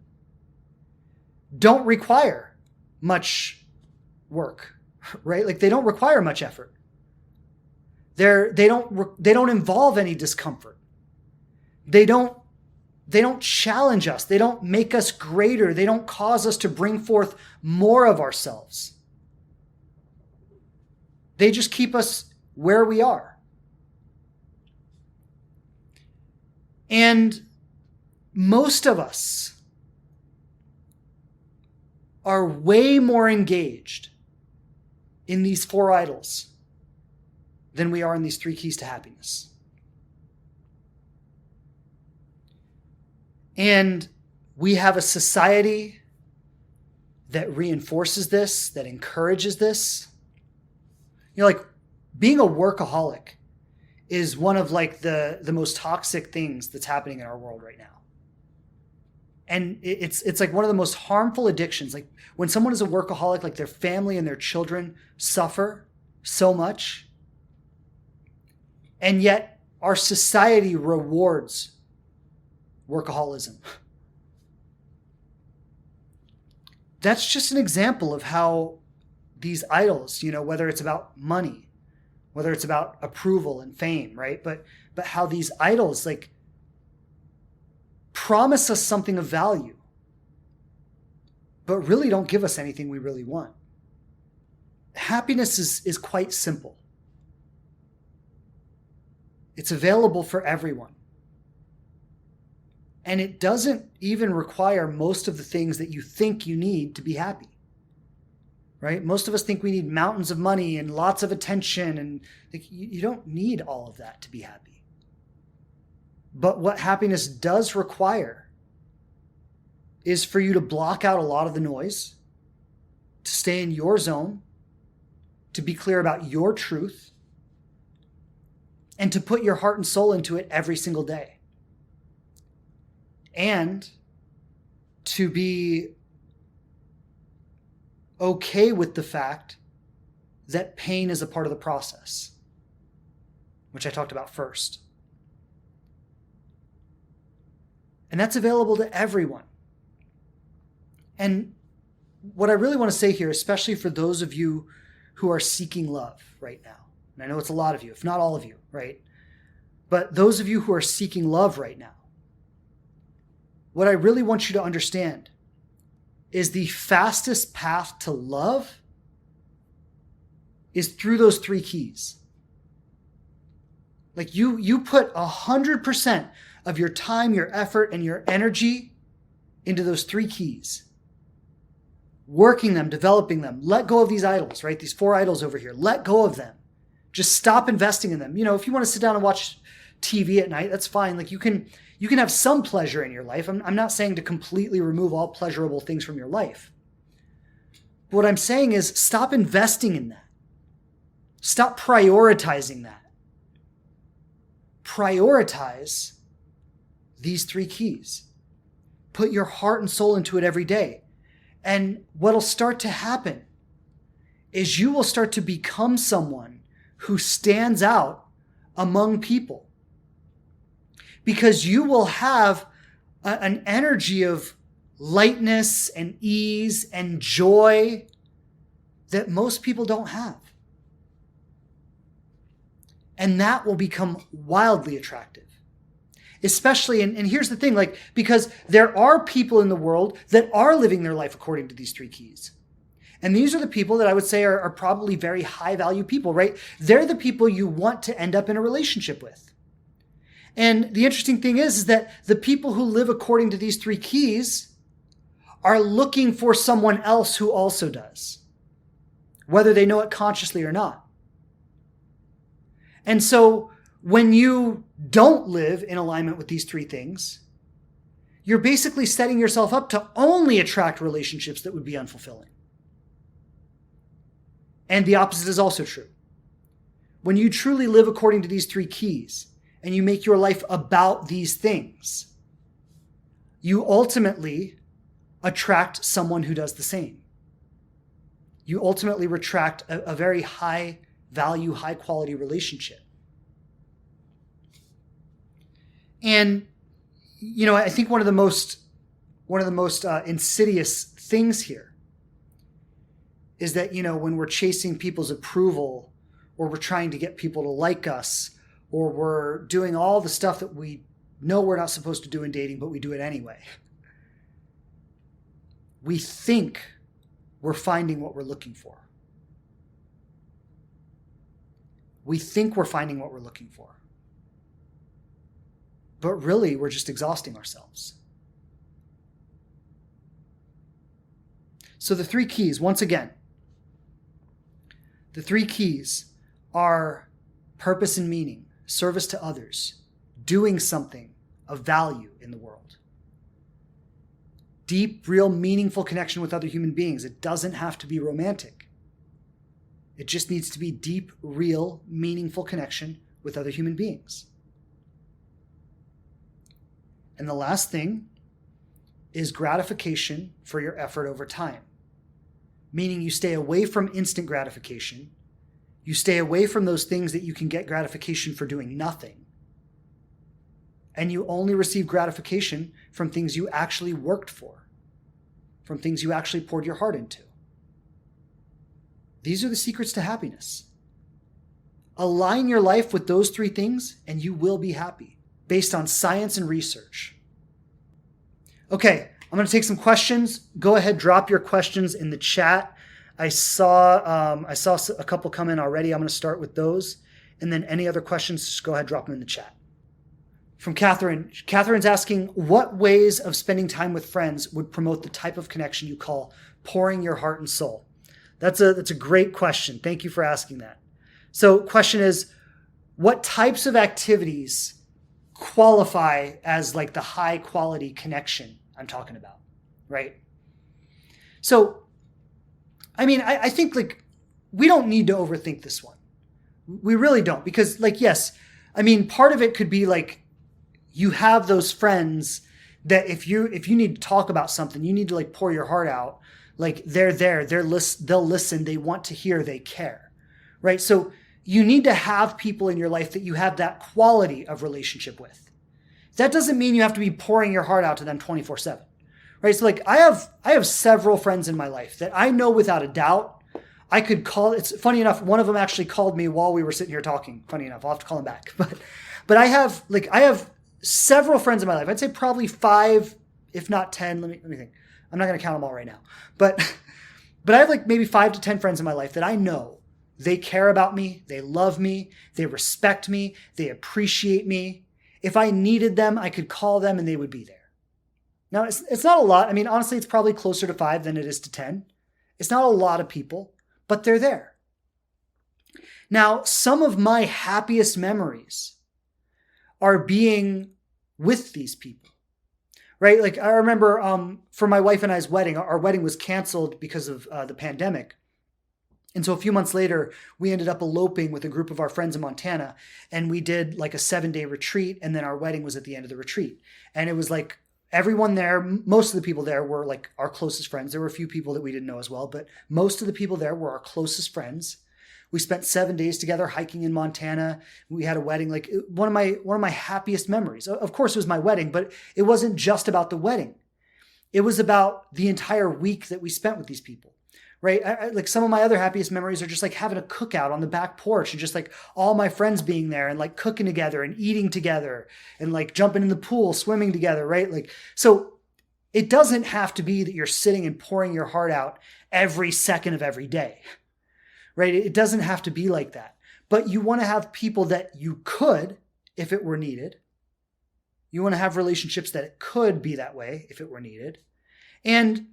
don't require much work, right? Like, they don't require much effort. They don't involve any discomfort. They don't challenge us. They don't make us greater. They don't cause us to bring forth more of ourselves. They just keep us where we are. And most of us are way more engaged in these four idols than we are in these three keys to happiness. And we have a society that reinforces this, that encourages this. Like, being a workaholic is one of like the most toxic things that's happening in our world right now. And it's like one of the most harmful addictions. Like, when someone is a workaholic, like, their family and their children suffer so much. And yet our society rewards workaholism. that's just an example of how these idols, whether it's about money, whether it's about approval and fame, right? But how these idols like promise us something of value, but really don't give us anything we really want. Happiness is quite simple. It's available for everyone. And it doesn't even require most of the things that you think you need to be happy. Right? Most of us think we need mountains of money and lots of attention, and you don't need all of that to be happy. But what happiness does require is for you to block out a lot of the noise, to stay in your zone, to be clear about your truth, and to put your heart and soul into it every single day. And to be okay with the fact that pain is a part of the process, which I talked about first. And that's available to everyone. And what I really want to say here, especially for those of you who are seeking love right now, and I know it's a lot of you, if not all of you, right? But those of you who are seeking love right now, what I really want you to understand is the fastest path to love is through those 3 keys. Like you put 100% of your time, your effort, and your energy into those 3 keys. Working them, developing them. Let go of these idols, right? These 4 idols over here. Let go of them. Just stop investing in them. If you want to sit down and watch TV at night, that's fine. Like you can have some pleasure in your life. I'm not saying to completely remove all pleasurable things from your life. But what I'm saying is stop investing in that. Stop prioritizing that. Prioritize these 3 keys. Put your heart and soul into it every day. And what'll start to happen is you will start to become someone who stands out among people. Because you will have an energy of lightness and ease and joy that most people don't have. And that will become wildly attractive. Especially, and here's the thing, because there are people in the world that are living their life according to these 3 keys. And these are the people that I would say are probably very high value people, right? They're the people you want to end up in a relationship with. And the interesting thing is that the people who live according to these 3 keys are looking for someone else who also does, whether they know it consciously or not. And so when you don't live in alignment with these 3 things, you're basically setting yourself up to only attract relationships that would be unfulfilling. And the opposite is also true. When you truly live according to these 3 keys and you make your life about these things, you ultimately attract someone who does the same. You ultimately attract a very high value, high quality relationship. And, I think one of the most insidious things here is that, when we're chasing people's approval, or we're trying to get people to like us, or we're doing all the stuff that we know we're not supposed to do in dating, but we do it anyway. We think we're finding what we're looking for. We think we're finding what we're looking for. But really, we're just exhausting ourselves. So the 3 keys, once again, the 3 keys are purpose and meaning, service to others, doing something of value in the world. Deep, real, meaningful connection with other human beings. It doesn't have to be romantic. It just needs to be deep, real, meaningful connection with other human beings. And the last thing is gratification for your effort over time. Meaning you stay away from instant gratification. You stay away from those things that you can get gratification for doing nothing. And you only receive gratification from things you actually worked for. from things you actually poured your heart into. These are the secrets to happiness. Align your life with those three things and you will be happy, based on science and research. Okay, I'm going to take some questions. Go ahead, drop your questions in the chat. I saw a couple come in already. I'm going to start with those. And then any other questions, just go ahead, drop them in the chat. From Catherine. Catherine's asking, what ways of spending time with friends would promote the type of connection you call pouring your heart and soul? That's a great question. Thank you for asking that. So question is, what types of activities qualify as like the high quality connection I'm talking about, right? So, I mean, I think like we don't need to overthink this one. We really don't, because like, yes, I mean, part of it could be like you have those friends that if you need to talk about something, you need to like pour your heart out, like they're there, they'll listen, they want to hear, they care, right? So you need to have people in your life that you have that quality of relationship with. That doesn't mean you have to be pouring your heart out to them 24/7, right? So like I have several friends in my life that I know without a doubt I could call. It's funny enough, one of them actually called me while we were sitting here talking. Funny enough, I'll have to call him back. But I have several friends in my life. I'd say probably 5, if not 10. Let me think. I'm not going to count them all right now. But I have like maybe 5 to 10 friends in my life that I know they care about me, they love me, they respect me, they appreciate me. If I needed them, I could call them and they would be there. Now, it's not a lot. I mean, honestly, it's probably closer to 5 than it is to 10. It's not a lot of people, but they're there. Now, some of my happiest memories are being with these people, right? Like I remember for my wife and I's wedding, our wedding was canceled because of the pandemic. And so a few months later, we ended up eloping with a group of our friends in Montana, and we did like a 7-day retreat. And then our wedding was at the end of the retreat. And it was like everyone there, most of the people there were like our closest friends. There were a few people that we didn't know as well, but most of the people there were our closest friends. We spent 7 days together hiking in Montana. We had a wedding, like one of my happiest memories. Of course, it was my wedding, but it wasn't just about the wedding. It was about the entire week that we spent with these people. Right? Like some of my other happiest memories are just like having a cookout on the back porch and just like all my friends being there and like cooking together and eating together and like jumping in the pool, swimming together, right? Like, so it doesn't have to be that you're sitting and pouring your heart out every second of every day, right? It doesn't have to be like that, but you want to have people that you could, if it were needed. You want to have relationships that it could be that way if it were needed. And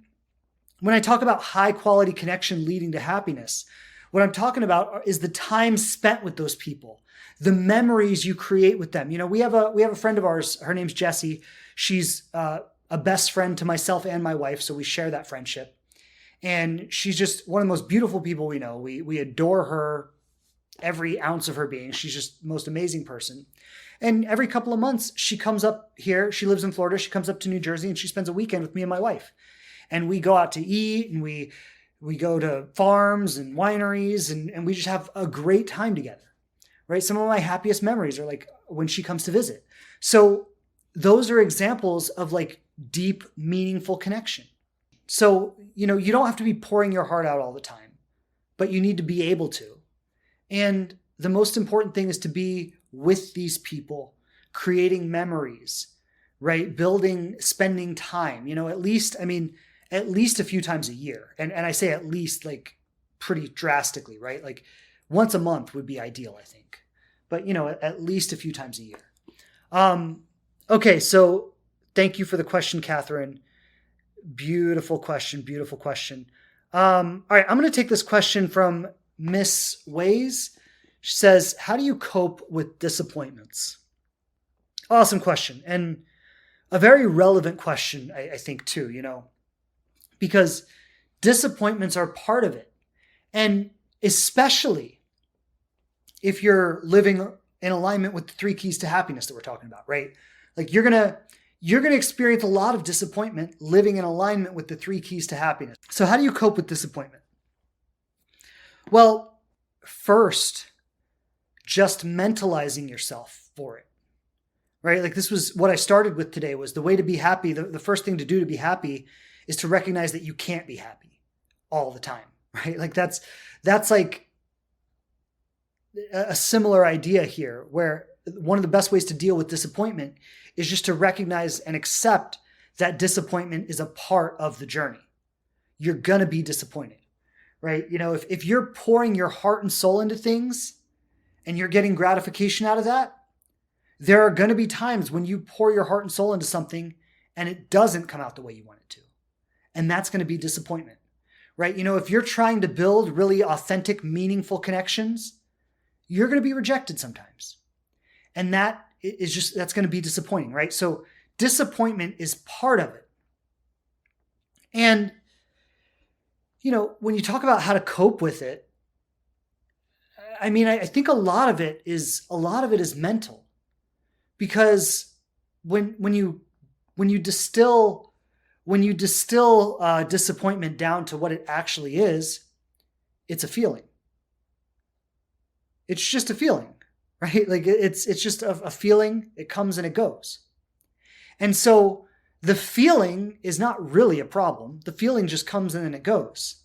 when I talk about high quality connection leading to happiness, what I'm talking about is the time spent with those people, the memories you create with them. You know, we have a friend of ours, her name's Jessie. She's a best friend to myself and my wife, so we share that friendship. And she's just one of the most beautiful people we know. We adore her, every ounce of her being. She's just the most amazing person. And every couple of months, she comes up here. She lives in Florida. She comes up to New Jersey and she spends a weekend with me and my wife. And we go out to eat and we go to farms and wineries and we just have a great time together, right? Some of my happiest memories are like when she comes to visit. So those are examples of like deep, meaningful connection. So, you know, you don't have to be pouring your heart out all the time, but you need to be able to. And the most important thing is to be with these people, creating memories, right? Spending time, you know, at least a few times a year. And I say at least like pretty drastically, right? Like once a month would be ideal, I think. But, you know, at least a few times a year. Okay, so thank you for the question, Catherine. Beautiful question, beautiful question. All right, I'm going to take this question from Miss Ways. She says, how do you cope with disappointments? Awesome question. And a very relevant question, I think, too, you know. Because disappointments are part of it. And especially if you're living in alignment with the 3 keys to happiness that we're talking about, right? Like you're going to experience a lot of disappointment living in alignment with the 3 keys to happiness. So how do you cope with disappointment? Well, first, just mentalizing yourself for it, right? Like this was what I started with today was the way to be happy. The first thing to do to be happy is to recognize that you can't be happy all the time, right? Like that's like a similar idea here, where one of the best ways to deal with disappointment is just to recognize and accept that disappointment is a part of the journey. You're going to be disappointed, right? If you're pouring your heart and soul into things and you're getting gratification out of that, there are going to be times when you pour your heart and soul into something and it doesn't come out the way you want it to. And that's going to be disappointment, right? If you're trying to build really authentic, meaningful connections, you're going to be rejected sometimes. And that's going to be disappointing, right? So disappointment is part of it. And, when you talk about how to cope with it, I think a lot of it is mental, because when you distill disappointment down to what it actually is, it's a feeling. It's just a feeling, right? Like it's just a feeling. It comes and it goes. And so the feeling is not really a problem. The feeling just comes in and it goes.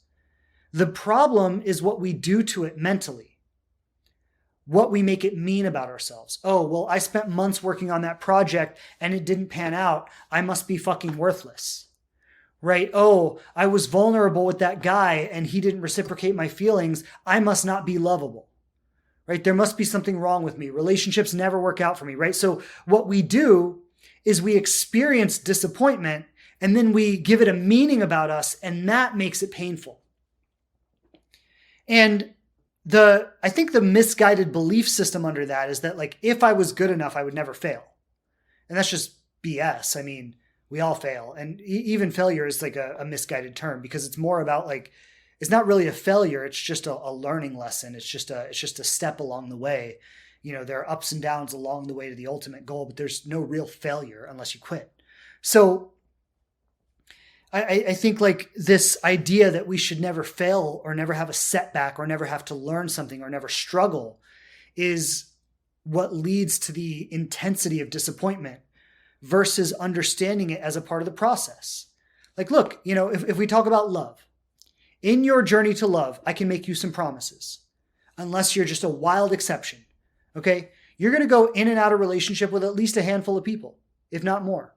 The problem is what we do to it mentally, what we make it mean about ourselves. Oh, well, I spent months working on that project and it didn't pan out. I must be fucking worthless, right? Oh, I was vulnerable with that guy and he didn't reciprocate my feelings. I must not be lovable. Right? There must be something wrong with me. Relationships never work out for me, right? So what we do is we experience disappointment and then we give it a meaning about us, and that makes it painful. And I think the misguided belief system under that is that, like, if I was good enough, I would never fail. And that's just BS. I mean, we all fail. And even failure is like a misguided term, because it's more about like, it's not really a failure. It's just a learning lesson. It's just a step along the way. There are ups and downs along the way to the ultimate goal, but there's no real failure unless you quit. So I think like this idea that we should never fail or never have a setback or never have to learn something or never struggle is what leads to the intensity of disappointment versus understanding it as a part of the process. Like, look, if we talk about love, in your journey to love, I can make you some promises, unless you're just a wild exception, okay? You're going to go in and out of relationship with at least a handful of people, if not more,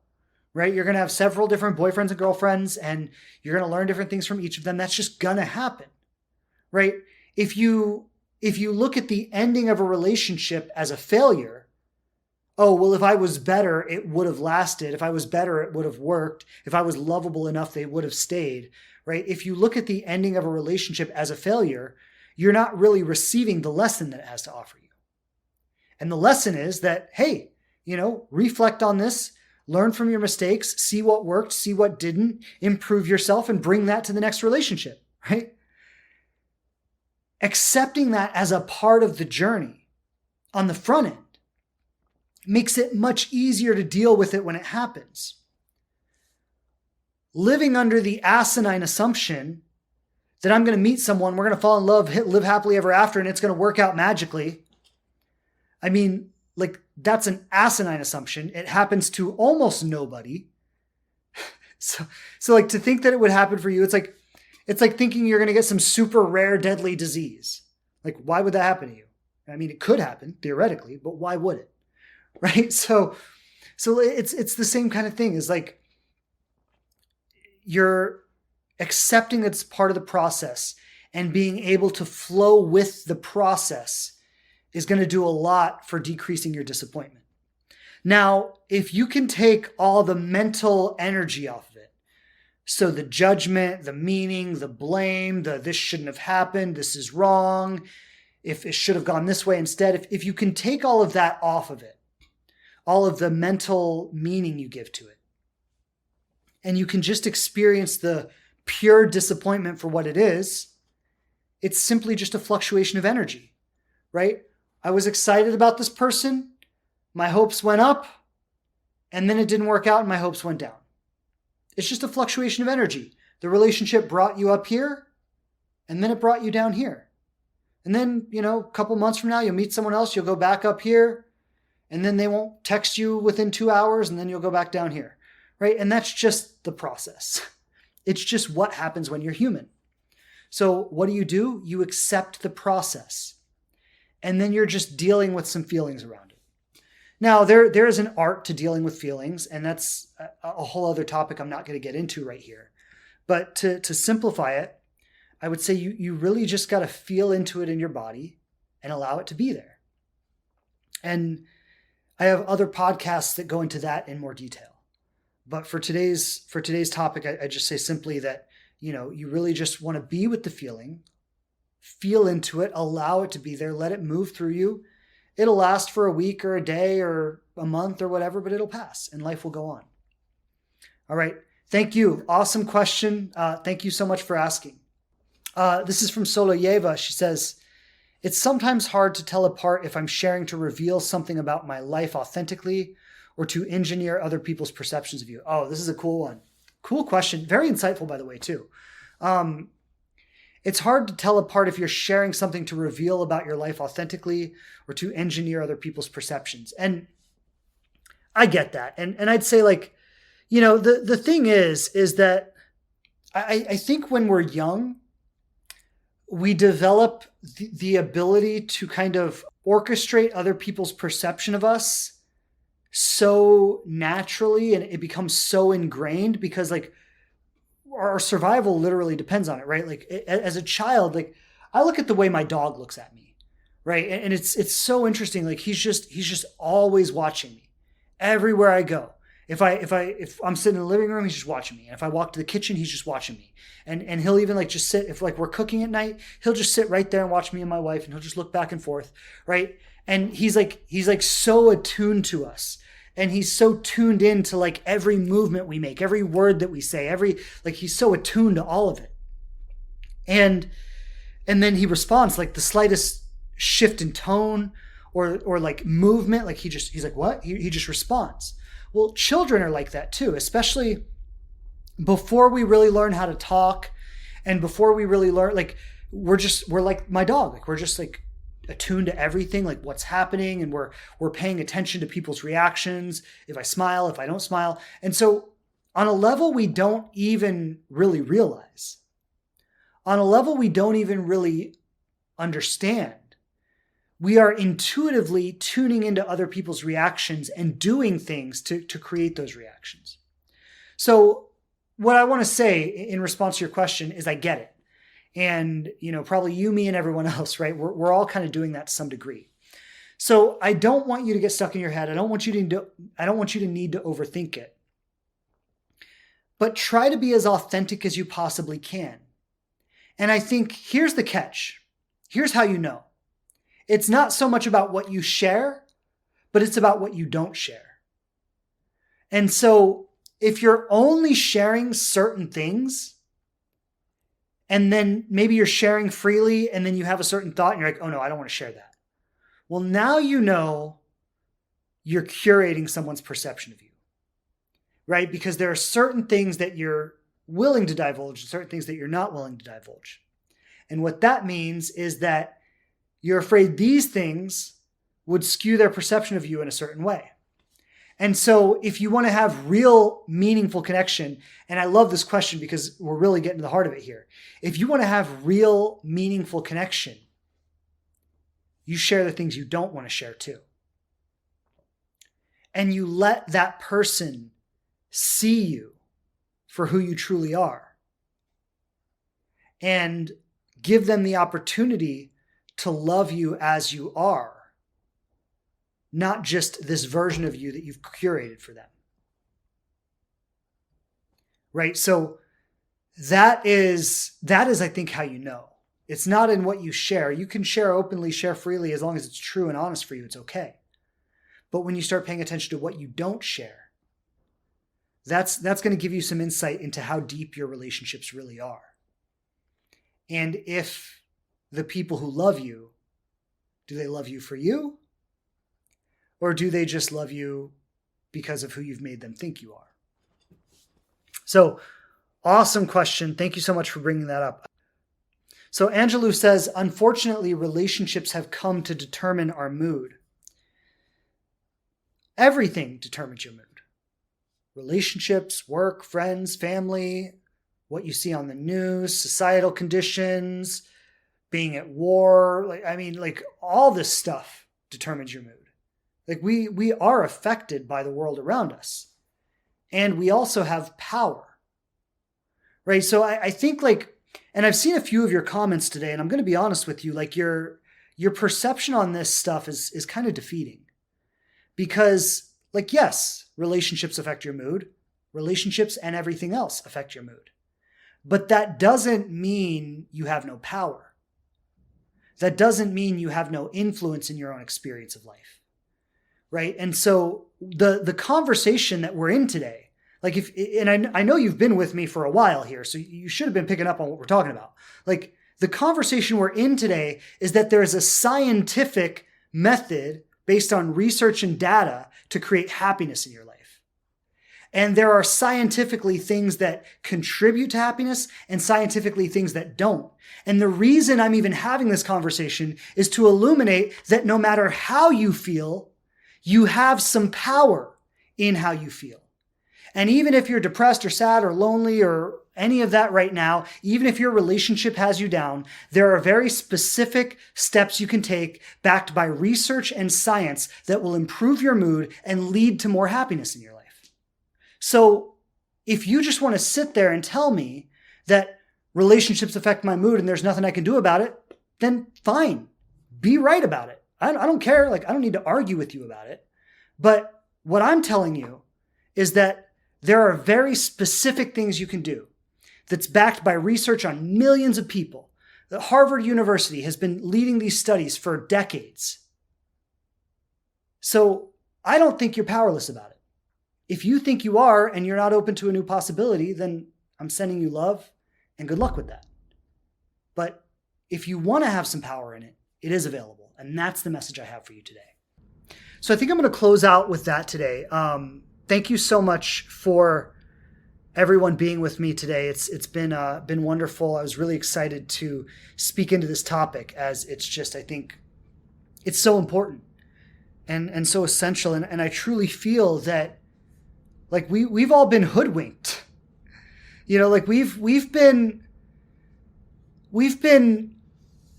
right? You're going to have several different boyfriends and girlfriends, and you're going to learn different things from each of them. That's just going to happen, right? If you look at the ending of a relationship as a failure, oh, well, if I was better, it would have lasted. If I was better, it would have worked. If I was lovable enough, they would have stayed. Right? If you look at the ending of a relationship as a failure, you're not really receiving the lesson that it has to offer you. And the lesson is that, hey, reflect on this, learn from your mistakes, see what worked, see what didn't, improve yourself, and bring that to the next relationship, right? Accepting that as a part of the journey on the front end makes it much easier to deal with it when it happens. Living under the asinine assumption that I'm going to meet someone, we're going to fall in love, live happily ever after, and it's going to work out magically. I mean, like, that's an asinine assumption. It happens to almost nobody. So like, to think that it would happen for you, it's like thinking you're going to get some super rare, deadly disease. Like, why would that happen to you? I mean, it could happen theoretically, but why would it? Right? So it's the same kind of thing. Is like, you're accepting that it's part of the process and being able to flow with the process is going to do a lot for decreasing your disappointment. Now, if you can take all the mental energy off of it, so the judgment, the meaning, the blame, this shouldn't have happened, this is wrong, if it should have gone this way instead, if you can take all of that off of it, all of the mental meaning you give to it, and you can just experience the pure disappointment for what it is, it's simply just a fluctuation of energy, right? I was excited about this person, my hopes went up, and then it didn't work out and my hopes went down. It's just a fluctuation of energy. The relationship brought you up here, and then it brought you down here. And then, a couple months from now, you'll meet someone else, you'll go back up here, and then they won't text you within 2 hours, and then you'll go back down here. Right? And that's just the process. It's just what happens when you're human. So what do? You accept the process. And then you're just dealing with some feelings around it. Now, there is an art to dealing with feelings, and that's a whole other topic I'm not going to get into right here. But to simplify it, I would say you really just got to feel into it in your body and allow it to be there. And I have other podcasts that go into that in more detail. But for today's topic, I just say simply that, you really just want to be with the feeling, feel into it, allow it to be there, let it move through you. It'll last for a week or a day or a month or whatever, but it'll pass and life will go on. All right. Thank you. Awesome question. Thank you so much for asking. This is from Soloyeva. She says, it's sometimes hard to tell apart if I'm sharing to reveal something about my life authentically or to engineer other people's perceptions of you. Oh, this is a cool one. Cool question. Very insightful, by the way, too. It's hard to tell apart if you're sharing something to reveal about your life authentically or to engineer other people's perceptions. And I get that. And I'd say, like, the thing is that I think when we're young, we develop the ability to kind of orchestrate other people's perception of us so naturally, and it becomes so ingrained because, like, our survival literally depends on it, right? Like, as a child, like, I look at the way my dog looks at me, right? And it's so interesting. Like, he's just always watching me everywhere I go. If I'm sitting in the living room, he's just watching me. And if I walk to the kitchen, he's just watching me. And he'll even, like, just sit, if, like, we're cooking at night, he'll just sit right there and watch me and my wife, and he'll just look back and forth, right? And he's like so attuned to us. And he's so tuned in to, like, every movement we make, every word that we say, he's so attuned to all of it. And then he responds, like, the slightest shift in tone or like movement, like he's like, what? He just responds. Well, children are like that too, especially before we really learn how to talk and before we really learn, like, we're like my dog, like, we're just, like, attuned to everything, like what's happening, and we're paying attention to people's reactions, if I smile, if I don't smile. And so on a level we don't even really realize, on a level we don't even really understand, we are intuitively tuning into other people's reactions and doing things to create those reactions. So what I want to say in response to your question is I get it. And, probably you, me, and everyone else, right? We're all kind of doing that to some degree. So I don't want you to get stuck in your head. I don't want you to need to overthink it. But try to be as authentic as you possibly can. And I think here's the catch. Here's how you know. It's not so much about what you share, but it's about what you don't share. And so if you're only sharing certain things, and then maybe you're sharing freely, and then you have a certain thought, and you're like, oh no, I don't want to share that. Well, now you're curating someone's perception of you, right? Because there are certain things that you're willing to divulge and certain things that you're not willing to divulge. And what that means is that you're afraid these things would skew their perception of you in a certain way. And so if you want to have real meaningful connection, and I love this question because we're really getting to the heart of it here. If you want to have real meaningful connection, you share the things you don't want to share too. And you let that person see you for who you truly are. And give them the opportunity to love you as you are. Not just this version of you that you've curated for them. Right? So that is, I think, how you know. It's not in what you share. You can share openly, share freely, as long as it's true and honest for you, it's okay. But when you start paying attention to what you don't share, that's going to give you some insight into how deep your relationships really are. And if the people who love you, do they love you for you? Or do they just love you because of who you've made them think you are? So, awesome question. Thank you so much for bringing that up. So Angelou says, unfortunately, relationships have come to determine our mood. Everything determines your mood. Relationships, work, friends, family, what you see on the news, societal conditions, being at war. All this stuff determines your mood. We are affected by the world around us. And we also have power, right? So I think and I've seen a few of your comments today, and I'm going to be honest with you, your perception on this stuff is kind of defeating. Because yes, relationships affect your mood. Relationships and everything else affect your mood. But that doesn't mean you have no power. That doesn't mean you have no influence in your own experience of life. Right? And so the conversation that we're in today, I know you've been with me for a while here, so you should have been picking up on what we're talking about. The conversation we're in today is that there is a scientific method based on research and data to create happiness in your life. And there are scientifically things that contribute to happiness and scientifically things that don't. And the reason I'm even having this conversation is to illuminate that no matter how you feel, you have some power in how you feel. And even if you're depressed or sad or lonely or any of that right now, even if your relationship has you down, there are very specific steps you can take backed by research and science that will improve your mood and lead to more happiness in your life. So if you just want to sit there and tell me that relationships affect my mood and there's nothing I can do about it, then fine, be right about it. I don't care. I don't need to argue with you about it. But what I'm telling you is that there are very specific things you can do that's backed by research on millions of people. That Harvard University has been leading these studies for decades. So I don't think you're powerless about it. If you think you are and you're not open to a new possibility, then I'm sending you love and good luck with that. But if you want to have some power in it, it is available. And that's the message I have for you today. So I think I'm going to close out with that today. Thank you so much for everyone being with me today. It's been wonderful. I was really excited to speak into this topic as it's just, I think it's so important and so essential. And I truly feel that we've all been hoodwinked. We've been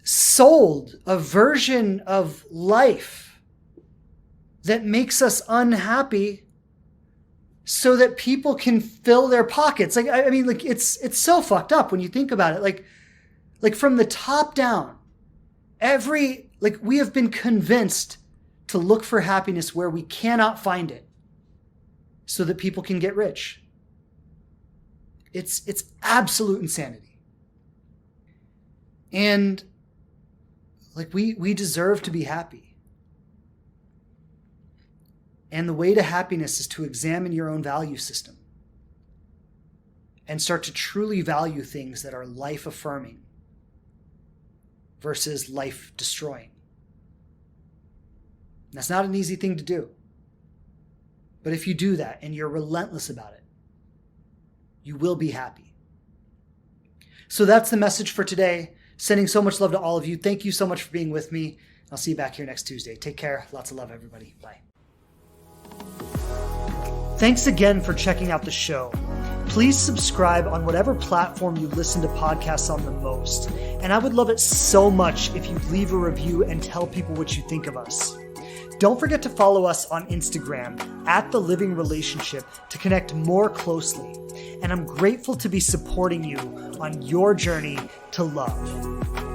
sold a version of life that makes us unhappy so that people can fill their pockets. It's so fucked up when you think about it. From the top down, we have been convinced to look for happiness where we cannot find it so that people can get rich. It's absolute insanity. And we deserve to be happy. And the way to happiness is to examine your own value system and start to truly value things that are life-affirming versus life-destroying. That's not an easy thing to do. But if you do that and you're relentless about it, you will be happy. So that's the message for today. Sending so much love to all of you. Thank you so much for being with me. I'll see you back here next Tuesday. Take care. Lots of love, everybody. Bye. Thanks again for checking out the show. Please subscribe on whatever platform you listen to podcasts on the most. And I would love it so much if you leave a review and tell people what you think of us. Don't forget to follow us on Instagram @TheLivingRelationship to connect more closely. And I'm grateful to be supporting you on your journey to love.